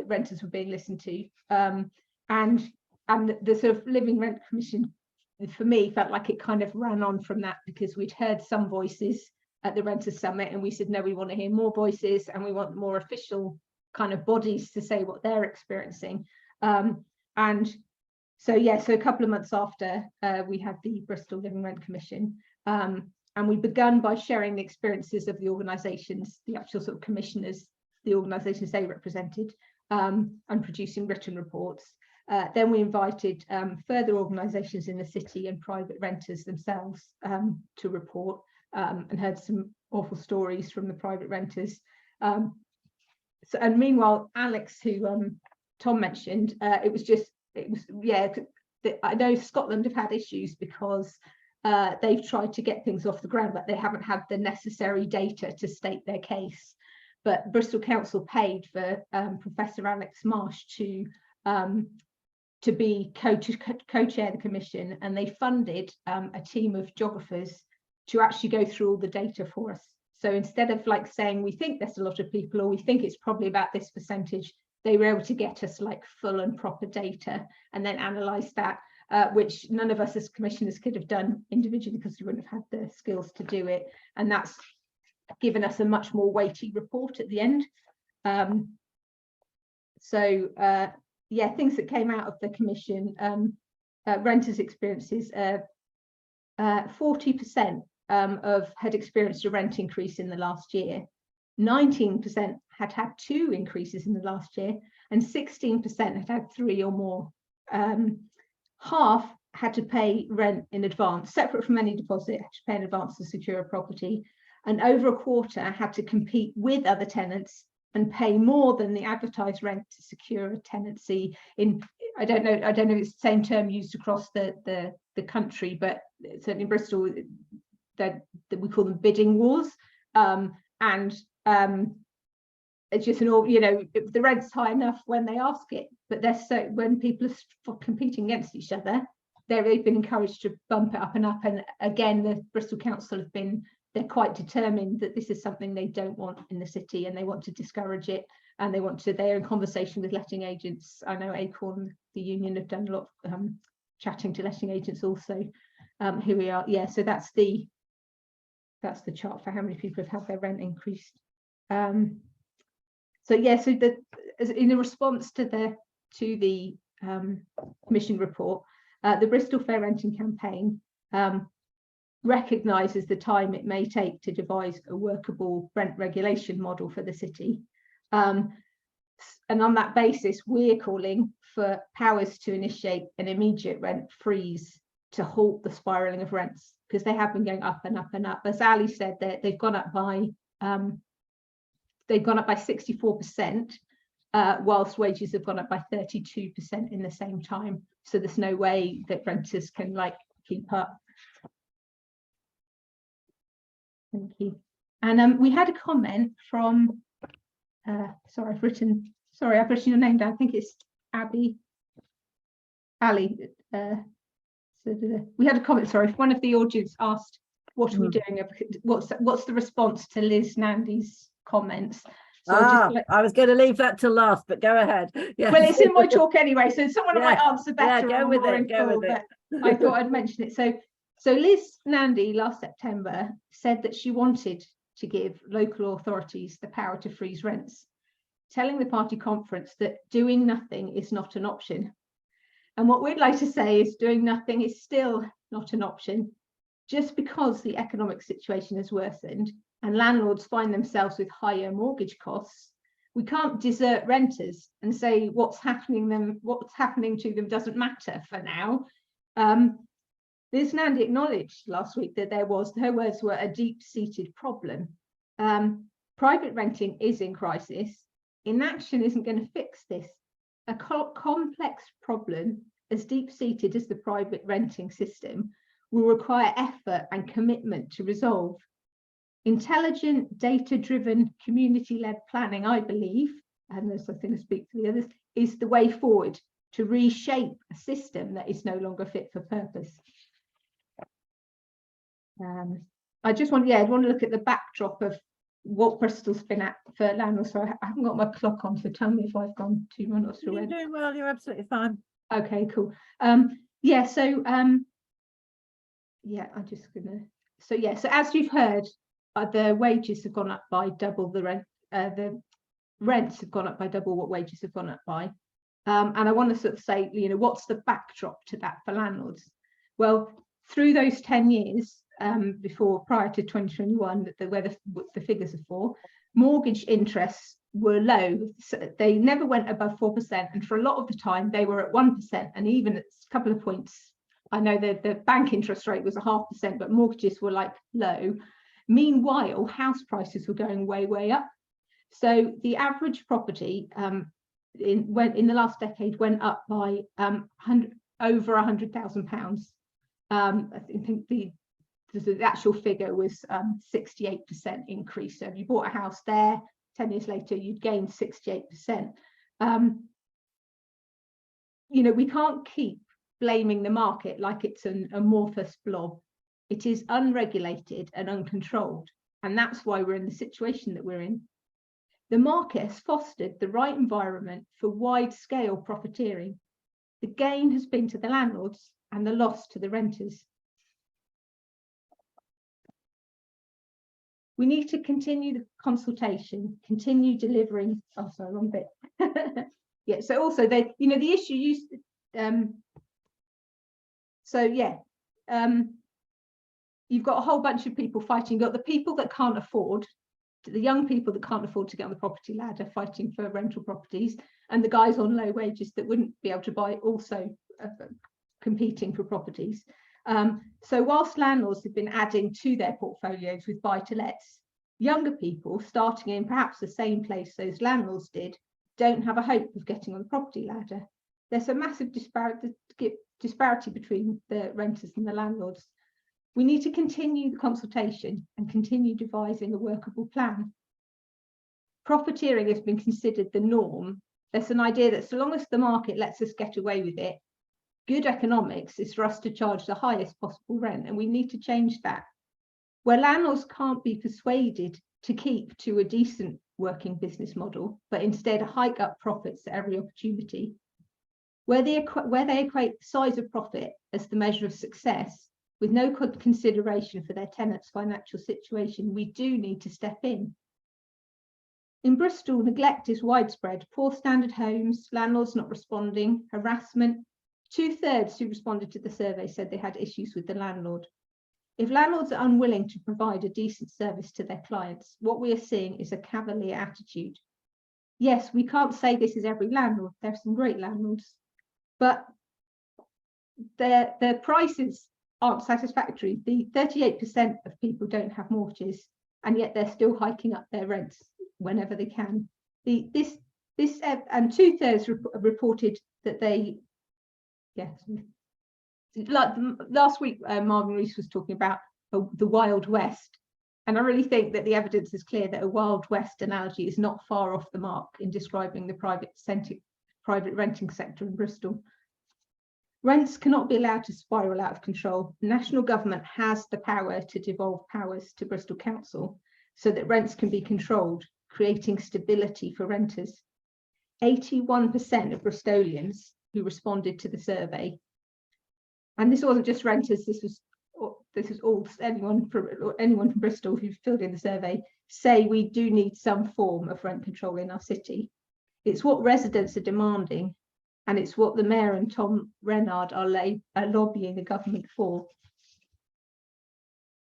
renters were being listened to. And the sort of Living Rent Commission, for me, felt like it kind of ran on from that, because we'd heard some voices at the Renters Summit, and we said, no, we want to hear more voices, and we want more official kind of bodies to say what they're experiencing. And so, yeah, so a couple of months after, we had the Bristol Living Rent Commission, and we begun by sharing the experiences of the organisations, the actual sort of commissioners, the organisations they represented, and producing written reports. Then we invited further organisations in the city and private renters themselves to report, and heard some awful stories from the private renters. And meanwhile, Alex, who Tom mentioned, I know Scotland have had issues because they've tried to get things off the ground, but they haven't had the necessary data to state their case. But Bristol Council paid for Professor Alex Marsh to be co-chair the commission, and they funded a team of geographers to actually go through all the data for us. So instead of like saying we think there's a lot of people, or we think it's probably about this percentage, they were able to get us like full and proper data and then analyse that, which none of us as commissioners could have done individually because we wouldn't have had the skills to do it. And that's given us a much more weighty report at the end. Yeah, things that came out of the commission, renters' experiences, 40% had experienced a rent increase in the last year, 19% had had 2 increases in the last year, and 16% had had 3 or more. Half had to pay rent in advance, separate from any deposit, had to pay in advance to secure a property, and over a quarter had to compete with other tenants and pay more than the advertised rent to secure a tenancy. I don't know if it's the same term used across the country, but certainly in Bristol, that we call them bidding wars. It's just if the rent's high enough when they ask it, but when people are competing against each other, they've been encouraged to bump it up and up. And again, the Bristol Council they're quite determined that this is something they don't want in the city, and they want to discourage it, and they're in conversation with letting agents. I know Acorn, the union, have done a lot of chatting to letting agents also. Here we are. Yeah, so that's the chart for how many people have had their rent increased. In a response to the commission report, the Bristol Fair Renting campaign recognises the time it may take to devise a workable rent regulation model for the city. And on that basis, we're calling for powers to initiate an immediate rent freeze to halt the spiraling of rents, because they have been going up and up and up. As Ali said, they've gone up by 64%, whilst wages have gone up by 32% in the same time. So there's no way that renters can keep up. Thank you. And we had a comment from, sorry, I've written your name down. I think it's Ali. We had a comment, sorry, one of the audience asked, what are we doing? What's the response to Liz Nandy's comments? So I was going to leave that till last, but go ahead. Yes. Well, it's in my talk anyway, so someone might answer better. Yeah, go with it. But I thought I'd mention it. So Liz Nandy last September said that she wanted to give local authorities the power to freeze rents, telling the party conference that doing nothing is not an option. And what we'd like to say is doing nothing is still not an option. Just because the economic situation has worsened and landlords find themselves with higher mortgage costs, we can't desert renters and say what's happening to them doesn't matter for now. Liz Nandy acknowledged last week that her words were a deep-seated problem. Private renting is in crisis. Inaction isn't going to fix this. A complex problem as deep-seated as the private renting system will require effort and commitment to resolve. Intelligent, data-driven, community-led planning, I believe, and as I think I speak to the others, is the way forward to reshape a system that is no longer fit for purpose. I just want, I'd want to look at the backdrop of what Bristol's been at for landlords. So I haven't got my clock on, so tell me if I've gone 2 minutes through. You're doing well, you're absolutely fine. Okay, cool. So as you've heard, the wages have gone up by double the rent. The rents have gone up by double what wages have gone up by. And I want to sort of say, what's the backdrop to that for landlords? Well, through those 10 years, prior to 2021, where the figures are for, mortgage interests were low. So they never went above 4%, and for a lot of the time they were at 1%, and even at a couple of points, I know that the bank interest rate was 0.5%, but mortgages were low. Meanwhile, house prices were going way up. So the average property in the last decade went up by over £100,000. I think the actual figure was 68% increase. So if you bought a house there, 10 years later, you'd gain 68%. We can't keep blaming the market like it's an amorphous blob. It is unregulated and uncontrolled, and that's why we're in the situation that we're in. The market has fostered the right environment for wide-scale profiteering. The gain has been to the landlords and the loss to the renters. We need to continue the consultation, continue delivering. Oh, sorry, wrong bit. Yeah. So also, the issue used. You've got a whole bunch of people fighting. You've got the people that can't afford, the young people that can't afford to get on the property ladder fighting for rental properties, and the guys on low wages that wouldn't be able to buy, also competing for properties. So whilst landlords have been adding to their portfolios with buy-to-lets, younger people starting in perhaps the same place those landlords did don't have a hope of getting on the property ladder. There's a massive disparity between the renters and the landlords. We need to continue the consultation and continue devising a workable plan. Profiteering has been considered the norm. There's an idea that so long as the market lets us get away with it, good economics is for us to charge the highest possible rent, and we need to change that. Where landlords can't be persuaded to keep to a decent working business model, but instead hike up profits at every opportunity, where they equate the size of profit as the measure of success, with no consideration for their tenants' financial situation, we do need to step in. In Bristol, neglect is widespread. Poor standard homes, landlords not responding, harassment. 2/3 who responded to the survey said they had issues with the landlord. If landlords are unwilling to provide a decent service to their clients, what we are seeing is a cavalier attitude. Yes, we can't say this is every landlord. There are some great landlords, but their prices aren't satisfactory. The 38% of people don't have mortgages, and yet they're still hiking up their rents whenever they can. And 2/3 reported that they, yes, like last week, Marvin Rees was talking about the Wild West. And I really think that the evidence is clear that a Wild West analogy is not far off the mark in describing the private renting sector in Bristol. Rents cannot be allowed to spiral out of control. The national government has the power to devolve powers to Bristol Council so that rents can be controlled, creating stability for renters. 81% of Bristolians who responded to the survey, and this wasn't just renters, this was all anyone from Bristol who filled in the survey, say we do need some form of rent control in our city. It's what residents are demanding, and it's what the Mayor and Tom Renhard are lobbying the government for.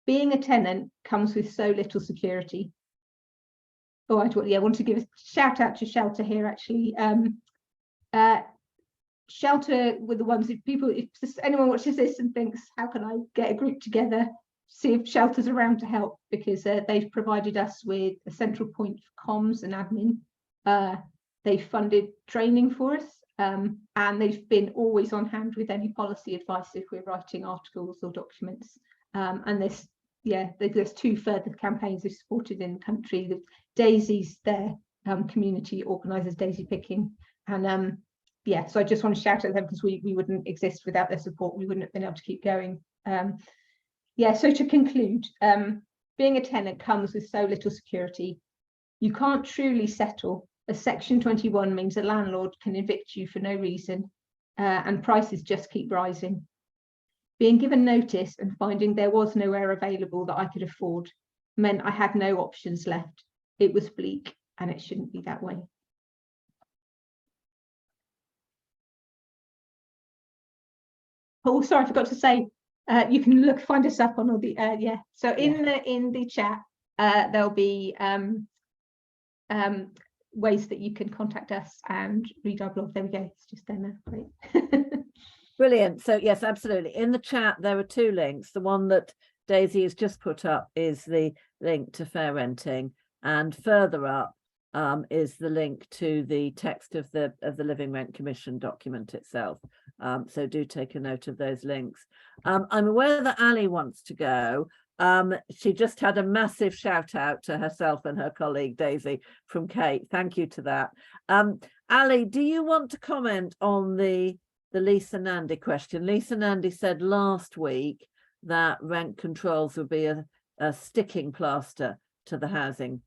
Being a tenant comes with so little security. Oh, I want to give a shout out to Shelter here, actually. Shelter were the ones, if anyone watches this and thinks, how can I get a group together, see if Shelter's around to help, because they've provided us with a central point for comms and admin. They've funded training for us, and they've been always on hand with any policy advice if we're writing articles or documents. And there's 2 further campaigns they've supported in the country. Daisy's their community organises daisy picking, and so I just want to shout at them, because we wouldn't exist without their support. We wouldn't have been able to keep going. So to conclude, being a tenant comes with so little security. You can't truly settle, as Section 21 means a landlord can evict you for no reason, and prices just keep rising. Being given notice and finding there was nowhere available that I could afford meant I had no options left. It was bleak, and it shouldn't be that way. Oh, sorry, I forgot to say, you can find us up on all the So in the chat, there'll be ways that you can contact us and read our blog. There we go. It's just there now. Great. Brilliant. So yes, absolutely. In the chat, there are 2 links. The one that Daisy has just put up is the link to fair renting, and further up is the link to the text of the Living Rent Commission document itself. So do take a note of those links. I'm aware that Ali wants to go. She just had a massive shout out to herself and her colleague Daisy from Kate. Thank you to that. Ali, do you want to comment on the Lisa Nandy question? Lisa Nandy said last week that rent controls would be a sticking plaster to the housing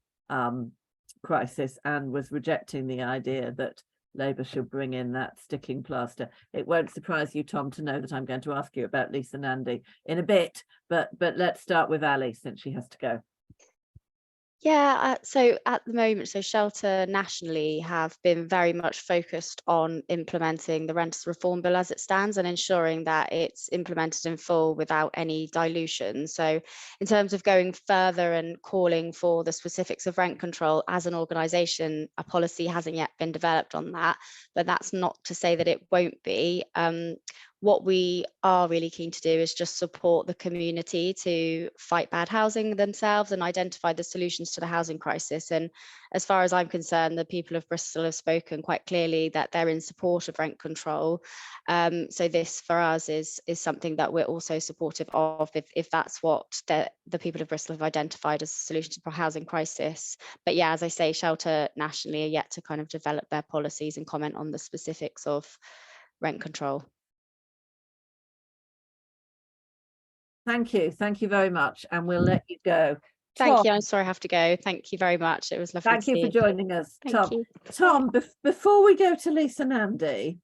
crisis, and was rejecting the idea that Labour should bring in that sticking plaster. It won't surprise you, Tom, to know that I'm going to ask you about Lisa Nandy in a bit, but let's start with Ali, since she has to go. Yeah, so at the moment, Shelter nationally have been very much focused on implementing the Renters Reform Bill as it stands and ensuring that it's implemented in full without any dilution. So in terms of going further and calling for the specifics of rent control as an organisation, a policy hasn't yet been developed on that, but that's not to say that it won't be. What we are really keen to do is just support the community to fight bad housing themselves and identify the solutions to the housing crisis. And as far as I'm concerned, the people of Bristol have spoken quite clearly that they're in support of rent control. So this for us is something that we're also supportive of, if that's what the people of Bristol have identified as a solution to the housing crisis. But yeah, as I say, Shelter nationally are yet to kind of develop their policies and comment on the specifics of rent control. Thank you very much, and we'll let you go. Thank Tom, you. I'm sorry I have to go. Thank you very much. It was lovely. thank you for joining us. Thank you. Tom, before we go to Lisa Nandy,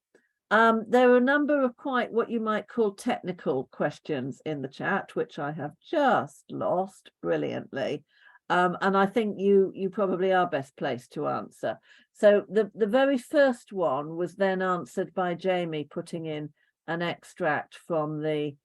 there are a number of quite what you might call technical questions in the chat, which I have just lost brilliantly. And I think you probably are best placed to answer. So the very first one was then answered by Jamie putting in an extract from the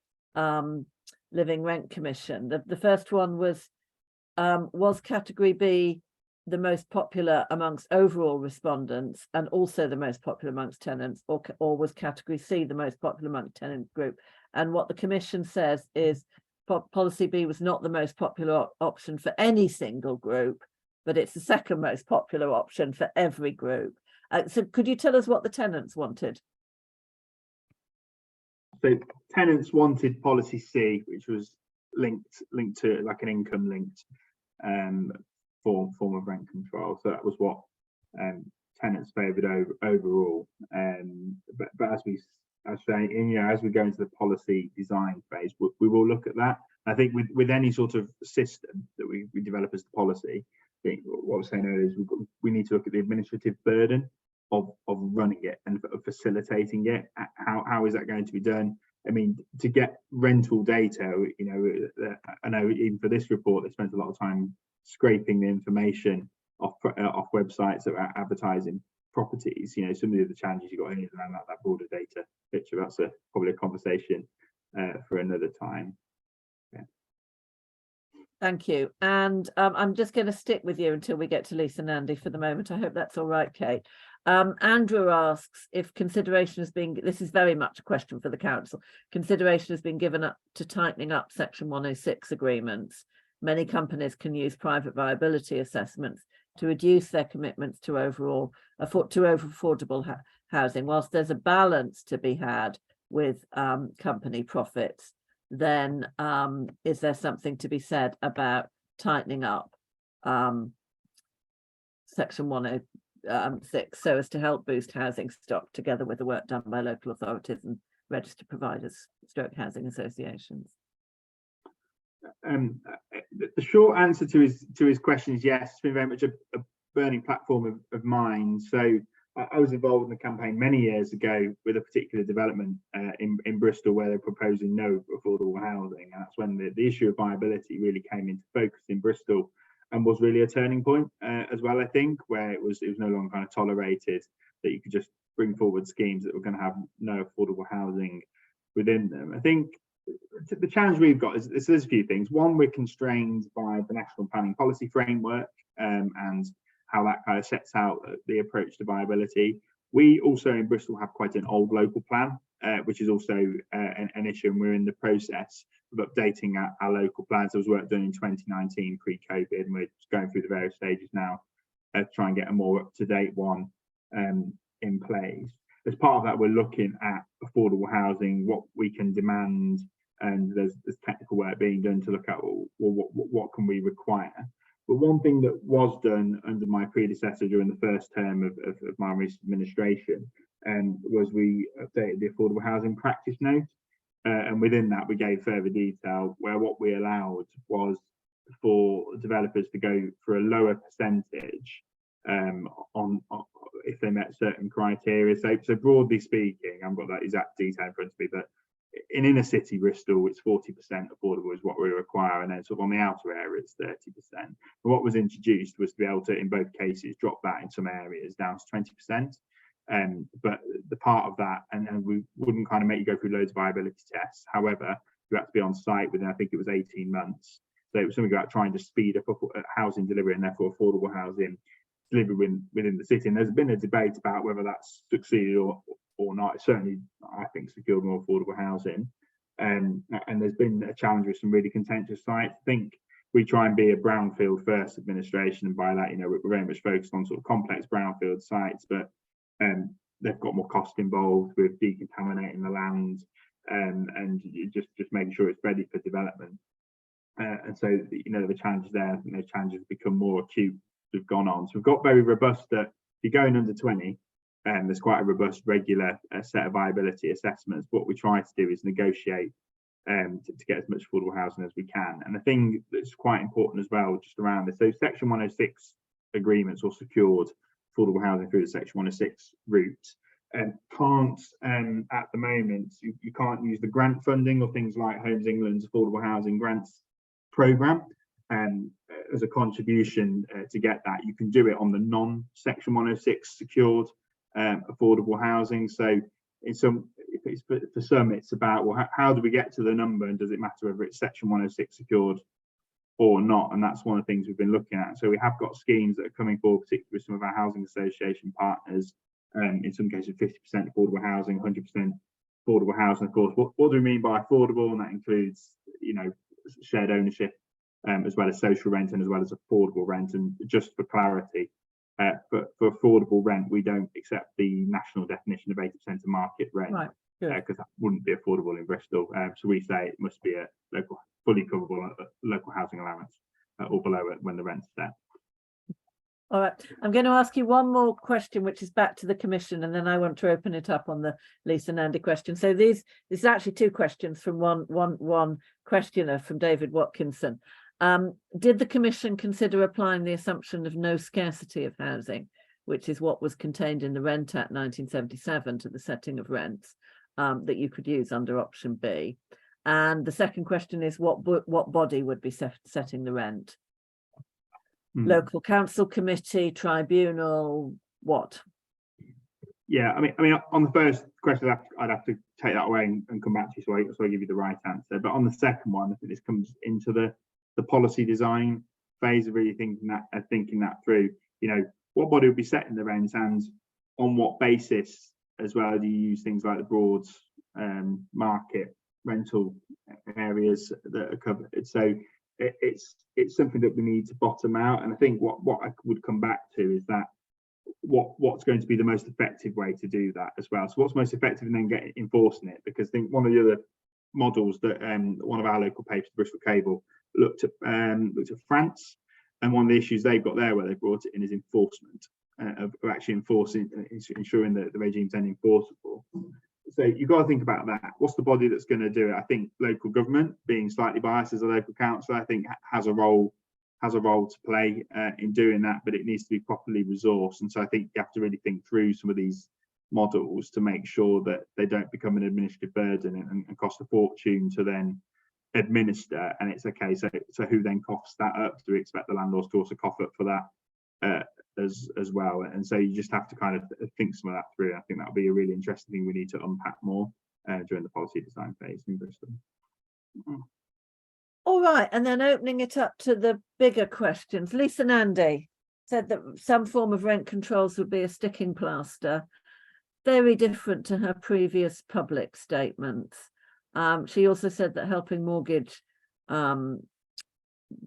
Living Rent Commission. The first one was category B the most popular amongst overall respondents and also the most popular amongst tenants, or was category C the most popular amongst tenant group? And what the Commission says is policy B was not the most popular option for any single group, but it's the second most popular option for every group. So could you tell us what the tenants wanted? So tenants wanted policy C, which was linked to like an income linked form of rent control. So that was what tenants favoured overall. But as we say, as we go into the policy design phase, we will look at that. I think with any sort of system that we develop as the policy, I think what we're saying earlier is we need to look at the administrative burden of running it and of facilitating it. How is that going to be done? I mean, to get rental data, I know even for this report, they spent a lot of time scraping the information off websites that are advertising properties. Some of the other challenges you got in around that broader data picture. That's probably a conversation for another time. Yeah. Thank you. And I'm just going to stick with you until we get to Lisa and Andy for the moment. I hope that's all right, Kate. Andrew asks if consideration has been, this is very much a question for the council, consideration has been given up to tightening up Section 106 agreements. Many companies can use private viability assessments to reduce their commitments to over affordable housing. Whilst there's a balance to be had with company profits, then is there something to be said about tightening up Section 106 so as to help boost housing stock together with the work done by local authorities and registered providers, stroke housing associations? The short answer to his question is yes. It's been very much a burning platform of mine. So I was involved in a campaign many years ago with a particular development in Bristol where they're proposing no affordable housing, and that's when the issue of viability really came into focus in Bristol and was really a turning point as well, I think, where it was no longer kind of tolerated that you could just bring forward schemes that were going to have no affordable housing within them. I think the challenge we've got is there's a few things. One, we're constrained by the National Planning Policy Framework and how that kind of sets out the approach to viability. We also in Bristol have quite an old local plan, which is also an issue, and we're in the process of updating our local plans. There was work done in 2019 pre-COVID, and we're just going through the various stages now to try and get a more up-to-date one in place. As part of that, we're looking at affordable housing, what we can demand, and there's technical work being done to look at what can we require. But one thing that was done under my predecessor during the first term of my administration was we updated the affordable housing practice note. And within that, we gave further detail where what we allowed was for developers to go for a lower percentage on if they met certain criteria. So broadly speaking, I've got that exact detail in front of me, but in inner city Bristol, it's 40% affordable is what we require, and then sort of on the outer area, it's 30%. But what was introduced was to be able to, in both cases, drop that in some areas down to 20%. But the part of that, and we wouldn't kind of make you go through loads of viability tests. However, you had to be on site within, I think it was 18 months. So it was something about trying to speed up housing delivery and therefore affordable housing delivery within the city. And there's been a debate about whether that's succeeded or not. It certainly, I think, secured more affordable housing. And there's been a challenge with some really contentious sites. I think we try and be a brownfield first administration, and by that, we're very much focused on sort of complex brownfield sites, but they've got more cost involved with decontaminating the land and just making sure it's ready for development. And so, the challenges there, I think those challenges have become more acute as we've gone on. So we've got very robust, if you're going under 20, there's quite a robust, regular set of viability assessments. What we try to do is negotiate to get as much affordable housing as we can. And the thing that's quite important as well, just around this, so Section 106 agreements or secured affordable housing through the Section 106 route can't, at the moment, you can't use the grant funding or things like Homes England's affordable housing grants programme as a contribution to get that. You can do it on the non-Section 106 secured affordable housing. So for some, it's about, well, how do we get to the number, and does it matter whether it's Section 106 secured or not, and that's one of the things we've been looking at. So we have got schemes that are coming forward, particularly with some of our housing association partners, in some cases 50% affordable housing, 100% affordable housing. Of course, what do we mean by affordable? And that includes, you know, shared ownership, as well as social rent, and as well as affordable rent. And just for clarity, for affordable rent, we don't accept the national definition of 80% of market rent, Right. because that wouldn't be affordable in Bristol. So we say it must be a local, fully coverable local housing allowance, or below it when the rent's set. All right, I'm going to ask you one more question, which is back to the Commission, and then I want to open it up on the Lisa and Andy question. So this is actually two questions from one questioner, from David Watkinson. Did the Commission consider applying the assumption of no scarcity of housing, which is what was contained in the Rent Act 1977, to the setting of rents, that you could use under option B? And the second question is, what body would be setting the rent? Local council, committee, tribunal, what? Yeah, I mean, on the first question, I'd have to take that away and come back to you, so I give you the right answer. But on the second one, I think this comes into the policy design phase of really thinking that through. You know, what body would be setting the rent, and on what basis, as well, do you use things like the broad market rental areas that are covered? So it's something that we need to bottom out. And I think what I would come back to is that what's going to be the most effective way to do that as well. So what's most effective, and then enforcing it, because I think one of the other models that one of our local papers, Bristol Cable, looked at France, and one of the issues they've got there where they brought it in is enforcement, of actually ensuring that the regime's then enforceable. So you've got to think about that. What's the body that's going to do it? I think local government, being slightly biased as a local council, I think has a role to play in doing that, but it needs to be properly resourced. And so I think you have to really think through some of these models to make sure that they don't become an administrative burden and cost a fortune to then administer. And it's okay, so who then coughs that up? Do we expect the landlords to also cough up for that as well? And so you just have to kind of think some of that through. I think that'll be a really interesting thing we need to unpack more during the policy design phase in Bristol. All right, and then opening it up to the bigger questions. Lisa and Andy said that some form of rent controls would be a sticking plaster, very different to her previous public statements. She also said that helping mortgage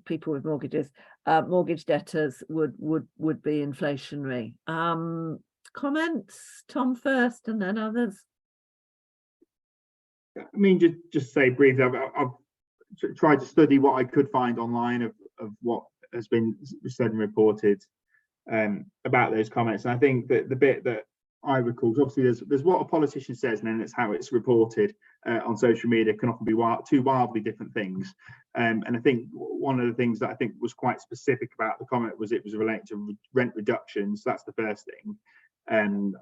people with mortgages, mortgage debtors would be inflationary. Comments, Tom first, and then others. I mean, just say briefly, I've tried to study what I could find online of what has been said and reported about those comments. And I think that the bit that I recall, obviously there's what a politician says, and then it's how it's reported on social media can often be two wildly different things. And I think one of the things that I think was quite specific about the comment was it was related to rent reductions. That's the first thing, on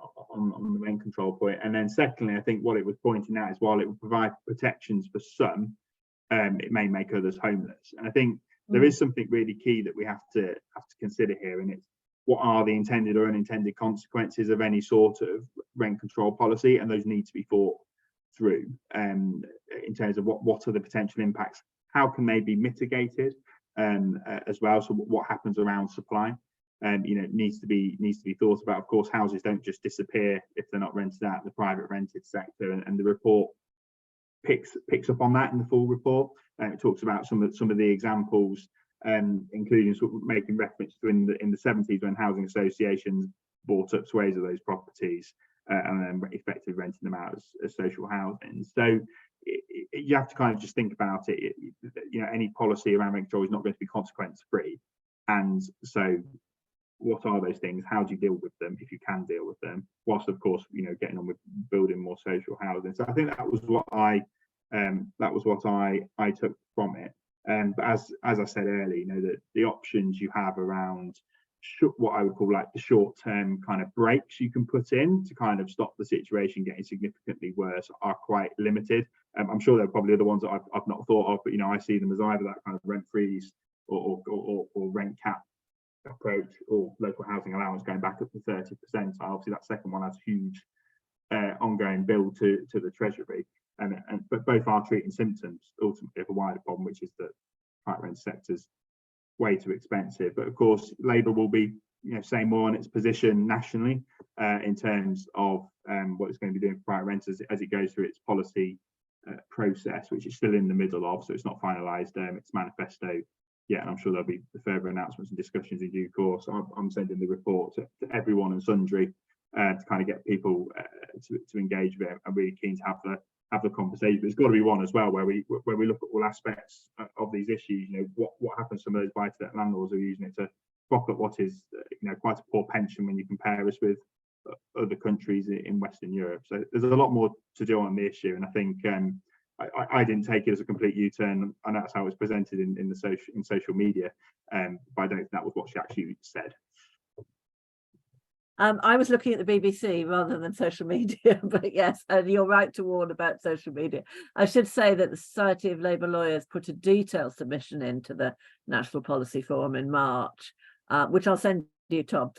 the rent control point. And then secondly, I think what it was pointing out is while it would provide protections for some, it may make others homeless. And I think there is something really key that we have to consider here, and it's what are the intended or unintended consequences of any sort of rent control policy, and those need to be thought through in terms of what are the potential impacts, how can they be mitigated, as well. So what happens around supply, needs to be thought about. Of course, houses don't just disappear if they're not rented out in the private rented sector, and the report picks up on that in the full report. It talks about some of the examples, including sort of making reference to in the 70s when housing associations bought up swathes of those properties and then effectively renting them out as social housing. So you have to kind of just think about it. Any policy around rent control is not going to be consequence free, and so what are those things? How do you deal with them if you can deal with them? Whilst of course getting on with building more social housing. So I think that was what I took from it. But as I said earlier, that the options you have around what I would call like the short-term kind of breaks you can put in to kind of stop the situation getting significantly worse are quite limited. I'm sure there are probably other ones that I've not thought of, but I see them as either that kind of rent freeze or rent cap approach, or local housing allowance going back up to 30%. Obviously, that second one has huge ongoing bill to the Treasury, but both are treating symptoms ultimately of a wider problem, which is that private rent sector's way too expensive. But of course, Labour will be, saying more on its position nationally in terms of what it's going to be doing for private renters as it goes through its policy process, which is still in the middle of, so it's not finalised its manifesto yet, and I'm sure there'll be further announcements and discussions in due course. I'm sending the report to everyone and sundry to kind of get people to engage with it. I'm really keen to have the conversation, but it's got to be one as well where we look at all aspects of these issues. What happens to some of those buy-to-let landlords who are using it to prop up what is quite a poor pension when you compare us with other countries in Western Europe. So there's a lot more to do on the issue, and I think I didn't take it as a complete U-turn, and that's how it was presented in social media, but I don't think that was what she actually said. I was looking at the BBC rather than social media, but yes, and you're right to warn about social media. I should say that the Society of Labour Lawyers put a detailed submission into the National Policy Forum in March, which I'll send you, Tom,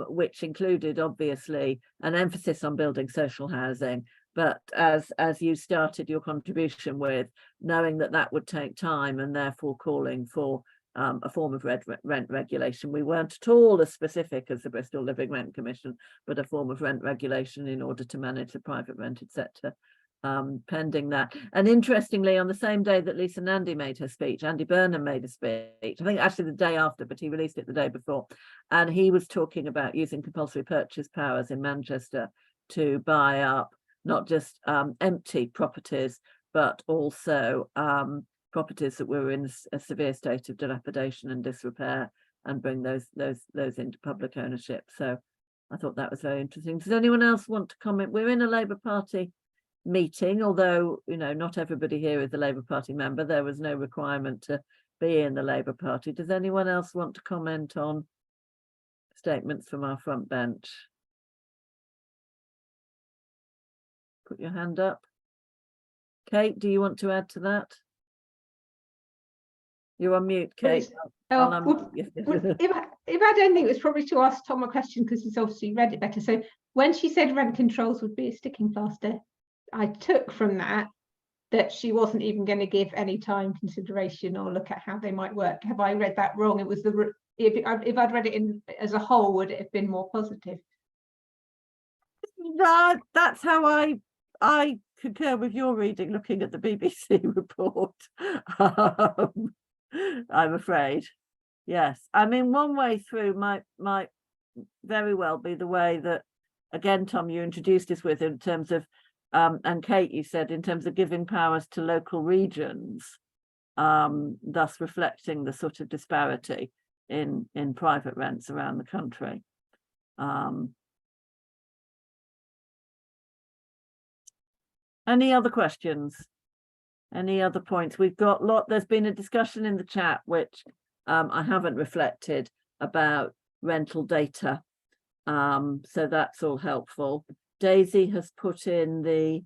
which included obviously an emphasis on building social housing, but as you started your contribution with, knowing that would take time and therefore calling for a form of rent regulation. We weren't at all as specific as the Bristol Living Rent Commission, but a form of rent regulation in order to manage the private rented sector, pending that. And interestingly, on the same day that Lisa Nandy made her speech, Andy Burnham made a speech, I think actually the day after, but he released it the day before, and he was talking about using compulsory purchase powers in Manchester to buy up not just empty properties, but also properties that were in a severe state of dilapidation and disrepair, and bring those into public ownership. So I thought that was very interesting. Does anyone else want to comment? We're in a Labour Party meeting, although not everybody here is a Labour Party member. There was no requirement to be in the Labour Party. Does anyone else want to comment on statements from our front bench? Put your hand up. Kate, do you want to add to that? You're on mute, Kate. If I don't think it was probably to ask Tom a question, because he's obviously read it better. So when she said rent controls would be a sticking plaster, I took from that she wasn't even going to give any time consideration or look at how they might work. Have I read that wrong? It was if I'd read it as a whole, would it have been more positive? That's how I concur with your reading, looking at the BBC report. I'm afraid, yes. I mean, one way through might very well be the way that, again, Tom, you introduced us with, in terms of, and Kate, you said, in terms of giving powers to local regions, thus reflecting the sort of disparity in private rents around the country. Any other questions? Any other points? We've got there's been a discussion in the chat, which I haven't reflected, about rental data. So that's all helpful. Daisy has put in the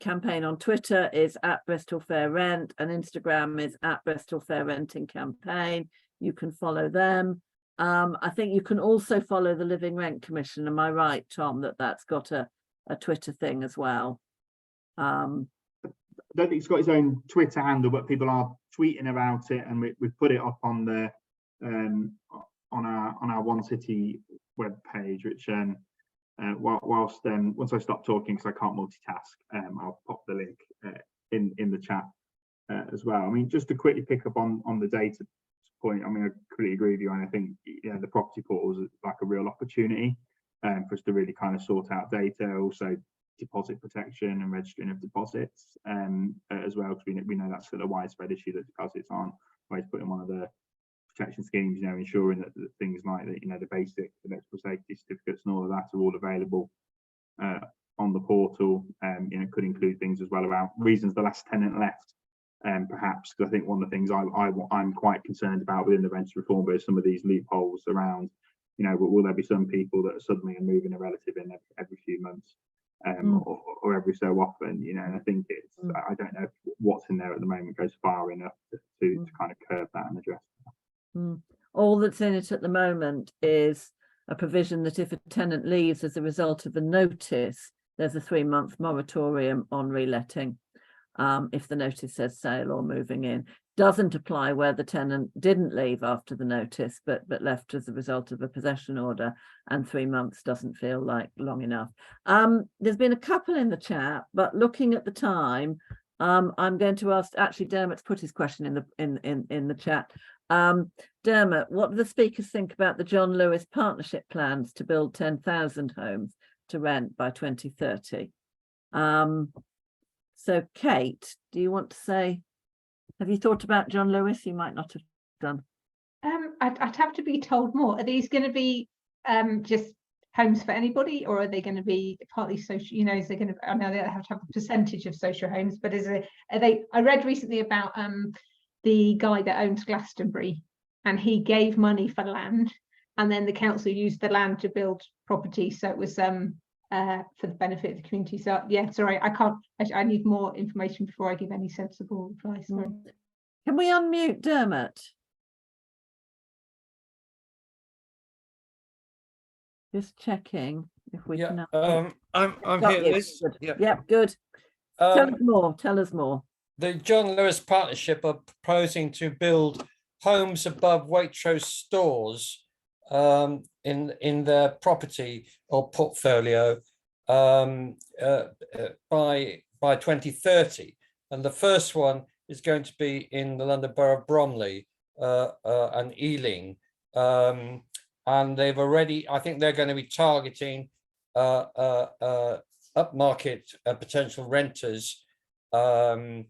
campaign on Twitter is @BristolFairRent, and Instagram is @BristolFairRentingCampaign. You can follow them. I think you can also follow the Living Rent Commission. Am I right, Tom, that's got a Twitter thing as well? I don't think it's got its own Twitter handle, but people are tweeting about it, and we've put it up on the on our One City web page, which once I stop talking, because I can't multitask, I'll pop the link in the chat as well. I mean, just to quickly pick up on the data point, I mean, I completely agree with you, and I think the property portal is like a real opportunity for us to really kind of sort out data, also deposit protection and registering of deposits as well, because we know that's a widespread issue, that deposits aren't always put in one of the protection schemes, ensuring that things like that, the basic electrical safety certificates and all of that are all available on the portal. Could include things as well about reasons the last tenant left, perhaps, because I think one of the things I'm quite concerned about within the rent reform bill is some of these loopholes around, will there be some people that are suddenly moving a relative in every few months, or every so often, and I think it's, I don't know if what's in there at the moment goes far enough to kind of curb that and address that. All that's in it at the moment is a provision that if a tenant leaves as a result of a notice, there's a 3-month moratorium on reletting, if the notice says sale or moving in. doesn't apply where the tenant didn't leave after the notice, but left as a result of a possession order, and 3 months doesn't feel like long enough. There's been a couple in the chat, but looking at the time, I'm going to ask, actually Dermot's put his question in the chat. Dermot, what do the speakers think about the John Lewis partnership plans to build 10,000 homes to rent by 2030? So Kate, do you want to say, have you thought about John Lewis? You might not have done. I'd have to be told more. Are these going to be just homes for anybody, or are they going to be partly social? You know, is they going to? I know they have to have a percentage of social homes, but are they? I read recently about the guy that owns Glastonbury, and he gave money for land, and then the council used the land to build property. So it was for the benefit of the community. So yeah, sorry, I can't. I need more information before I give any sensible reply. Sorry. Can we unmute Dermot? Just checking if we can. I'm Got here, you. Liz. Good. Yeah. Yep, good. Tell us more. Tell us more. The John Lewis Partnership are proposing to build homes above Waitrose stores in their property or portfolio by 2030, and the first one is going to be in the London Borough of Bromley and Ealing, and they've already, I think they're going to be targeting upmarket potential renters. There'll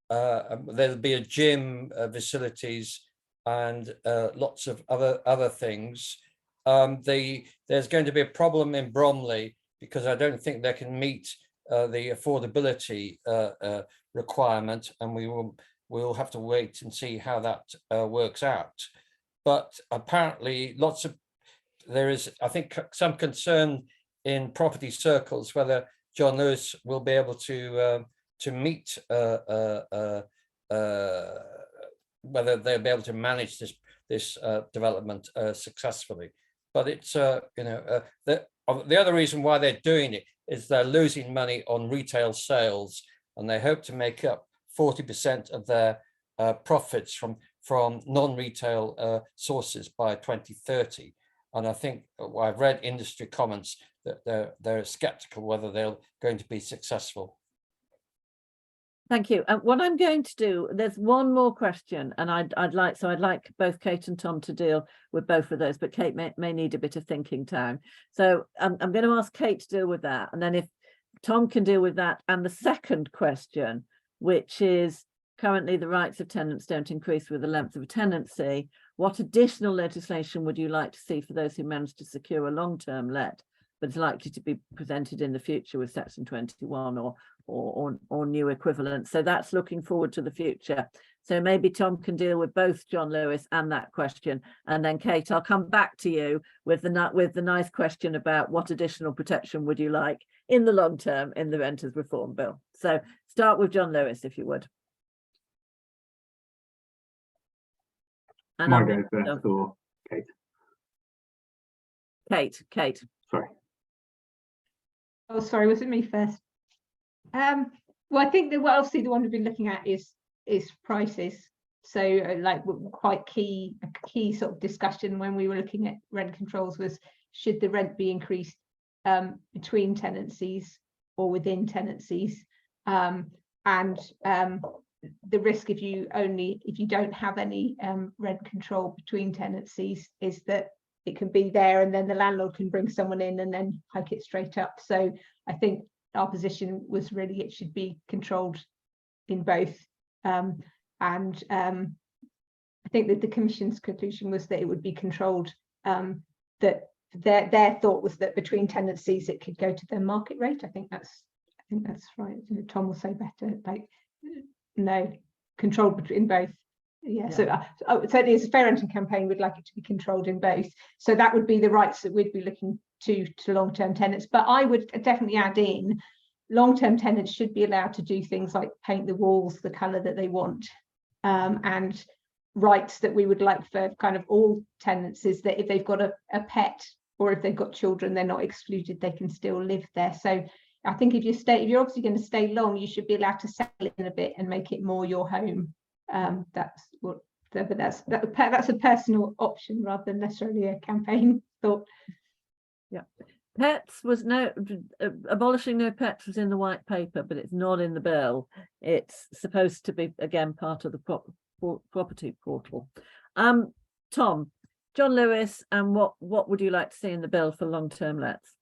be a gym, facilities, and lots of other things. There's going to be a problem in Bromley because I don't think they can meet the affordability requirement, and we'll have to wait and see how that works out. But apparently there is, I think, some concern in property circles whether John Lewis will be able to meet whether they'll be able to manage this development successful. But it's the other reason why they're doing it is they're losing money on retail sales, and they hope to make up 40% of their profits from non-retail sources by 2030. And I think I've read industry comments that they're skeptical whether they're going to be successful. Thank you. What I'm going to do, there's one more question, and I'd like both Kate and Tom to deal with both of those, but Kate may need a bit of thinking time. So I'm going to ask Kate to deal with that, and then if Tom can deal with that, and the second question, which is currently the rights of tenants don't increase with the length of a tenancy. What additional legislation would you like to see for those who manage to secure a long-term let, but is likely to be presented in the future with Section 21 or new equivalent? So that's looking forward to the future. So maybe Tom can deal with both John Lewis and that question, and then Kate, I'll come back to you with the nice question about what additional protection would you like in the long term in the Renters Reform Bill. So start with John Lewis, if you would. And Might go first or Kate? Kate. Sorry. Oh, sorry, was it me first? Well, I think that obviously the one we've been looking at is prices. So like quite a key sort of discussion when we were looking at rent controls was, should the rent be increased between tenancies or within tenancies? The risk if you don't have any rent control between tenancies is that it can be there and then the landlord can bring someone in and then hike it straight up. So I think our position was really it should be controlled in both. I think that the Commission's conclusion was that it would be controlled, that their thought was that between tenancies it could go to their market rate. I think that's right. Tom will say better, like no, controlled between both. Yeah. So certainly as a fair renting campaign, we'd like it to be controlled in both. So that would be the rights that we'd be looking to long-term tenants. But I would definitely add in long-term tenants should be allowed to do things like paint the walls the colour that they want, and rights that we would like for kind of all tenants is that if they've got a pet or if they've got children, they're not excluded, they can still live there. So I think if you're obviously going to stay long, you should be allowed to sell in a bit and make it more your home. That's what. But that's a personal option rather than necessarily a campaign thought. Yeah, pets was abolishing no pets was in the white paper, but it's not in the bill. It's supposed to be again part of the property portal. Tom, John Lewis, and what would you like to see in the bill for long-term lets?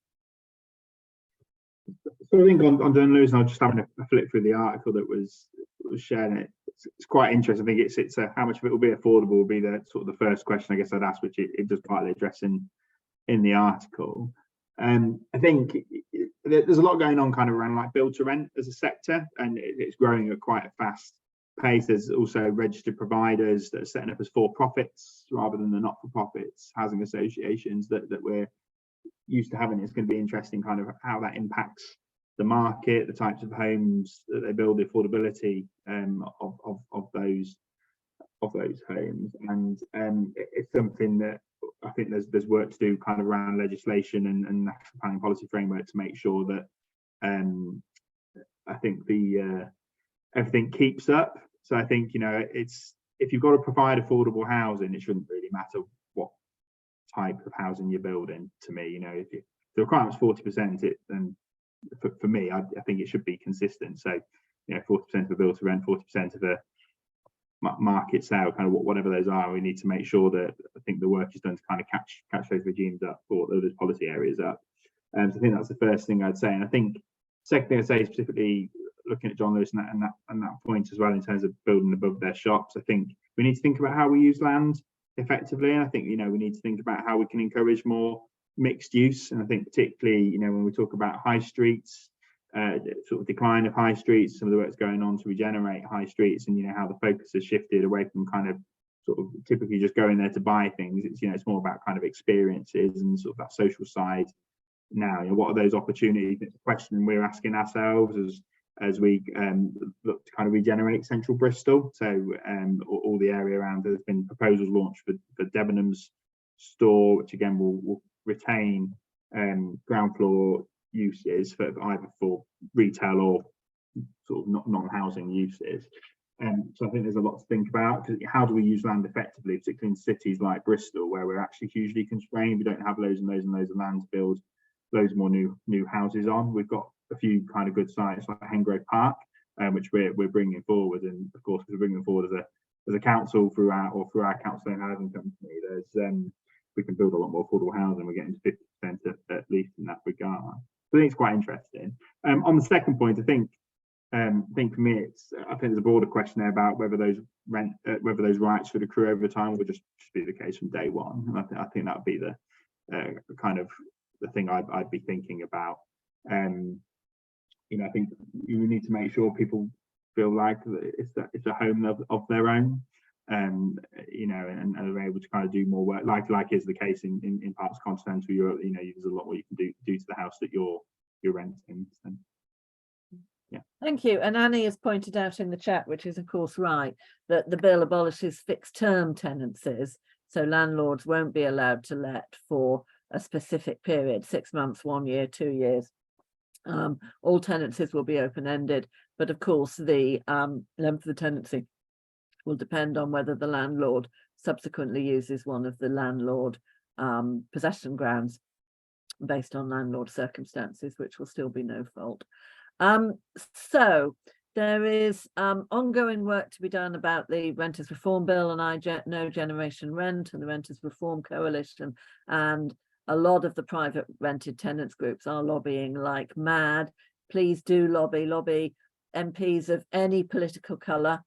So I think on John Lewis, and I was just having a flip through the article that was shared. It's quite interesting. I think it's how much of it will be affordable will be the sort of the first question I guess I'd ask, which it does partly address in the article. I think there's a lot going on kind of around like build to rent as a sector, and it's growing at quite a fast pace. There's also registered providers that are setting up as for-profits rather than the not-for-profits, housing associations that we're used to having. It's going to be interesting kind of how that impacts the market, the types of homes that they build, the affordability of those homes, and it's something that I think there's work to do kind of around legislation and national planning policy framework to make sure that I think the everything keeps up. So I think, you know, it's, if you've got to provide affordable housing, it shouldn't really matter what type of housing you're building. To me, you know, if the requirement's 40%, then for me, I think it should be consistent. So, you know, 40% of a build to rent, 40% of a market sale, kind of whatever those are, we need to make sure that I think the work is done to kind of catch those regimes up, or those policy areas up. So I think that's the first thing I'd say. And I think second thing I'd say, specifically looking at John Lewis and that point as well, in terms of building above their shops, I think we need to think about how we use land effectively. And I think, you know, we need to think about how we can encourage more mixed use. And I think particularly, you know, when we talk about high streets, sort of decline of high streets, some of the work's going on to regenerate high streets, and, you know, how the focus has shifted away from kind of sort of typically just going there to buy things. It's, you know, it's more about kind of experiences and sort of that social side now. You know, what are those opportunities? It's a question we're asking ourselves as we look to kind of regenerate central Bristol. So all the area around, there's been proposals launched for Debenhams store, which again will retain ground floor uses for either for retail or sort of non-housing uses. So I think there's a lot to think about, because how do we use land effectively, particularly in cities like Bristol, where we're actually hugely constrained. We don't have loads and loads and loads of land to build loads more new houses on. We've got a few kind of good sites like Hengrove Park, which we're bringing forward, and of course we're bringing forward as a council through our council and housing company. There's we can build a lot more affordable housing. We're getting to 50% at least in that regard. So I think it's quite interesting. On the second point, I think for me, I think there's a broader question there about whether those rights should accrue over time, or just be the case from day one. And I think that would be the kind of the thing I'd be thinking about. You know, I think you need to make sure people feel like it's a home of their own, you know, and are able to kind of do more work, like is the case in parts of continental Europe. You know, there's a lot more you can do to the house that you're renting. So, yeah. Thank you. And Annie has pointed out in the chat, which is of course right, that the bill abolishes fixed term tenancies, so landlords won't be allowed to let for a specific period, 6 months, 1 year, 2 years. All tenancies will be open-ended, but of course the length of the tenancy will depend on whether the landlord subsequently uses one of the landlord possession grounds based on landlord circumstances, which will still be no fault. So there is ongoing work to be done about the Renters Reform Bill and No Generation Rent and the Renters Reform Coalition, and a lot of the private rented tenants groups are lobbying like mad. Please do lobby MPs of any political colour,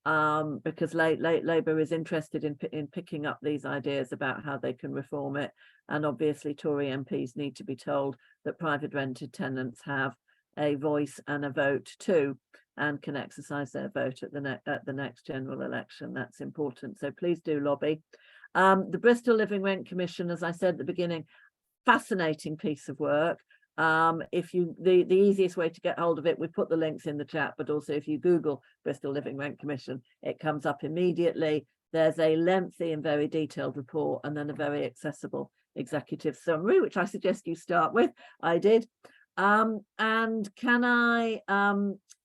because Labour is interested in picking up these ideas about how they can reform it. And obviously Tory MPs need to be told that private rented tenants have a voice and a vote too, and can exercise their vote at the next general election. That's important. So please do lobby. The Bristol Living Rent Commission, as I said at the beginning, fascinating piece of work. If you the easiest way to get hold of it, we put the links in the chat, but also if you Google Bristol Living Rent Commission, it comes up immediately. There's a lengthy and very detailed report, and then a very accessible executive summary, which I suggest you start with. I did. And can I,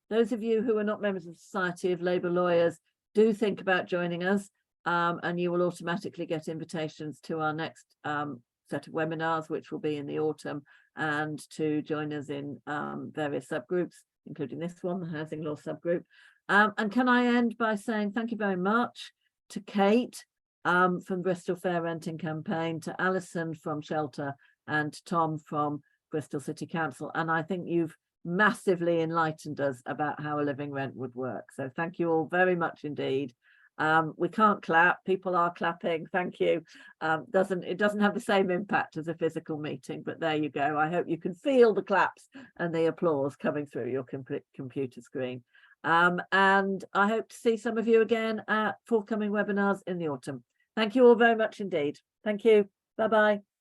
those of you who are not members of the Society of Labour Lawyers, do think about joining us, and you will automatically get invitations to our next set of webinars, which will be in the autumn, and to join us in various subgroups, including this one, the housing law subgroup. And can I end by saying thank you very much to Kate from Bristol Fair Renting Campaign, to Alison from Shelter, and Tom from Bristol City Council. And I think you've massively enlightened us about how a living rent would work. So thank you all very much indeed. We can't clap, people are clapping, thank you. It doesn't have the same impact as a physical meeting, but there you go. I hope you can feel the claps and the applause coming through your computer screen. And I hope to see some of you again at forthcoming webinars in the autumn. Thank you all very much indeed. Thank you. Bye-bye.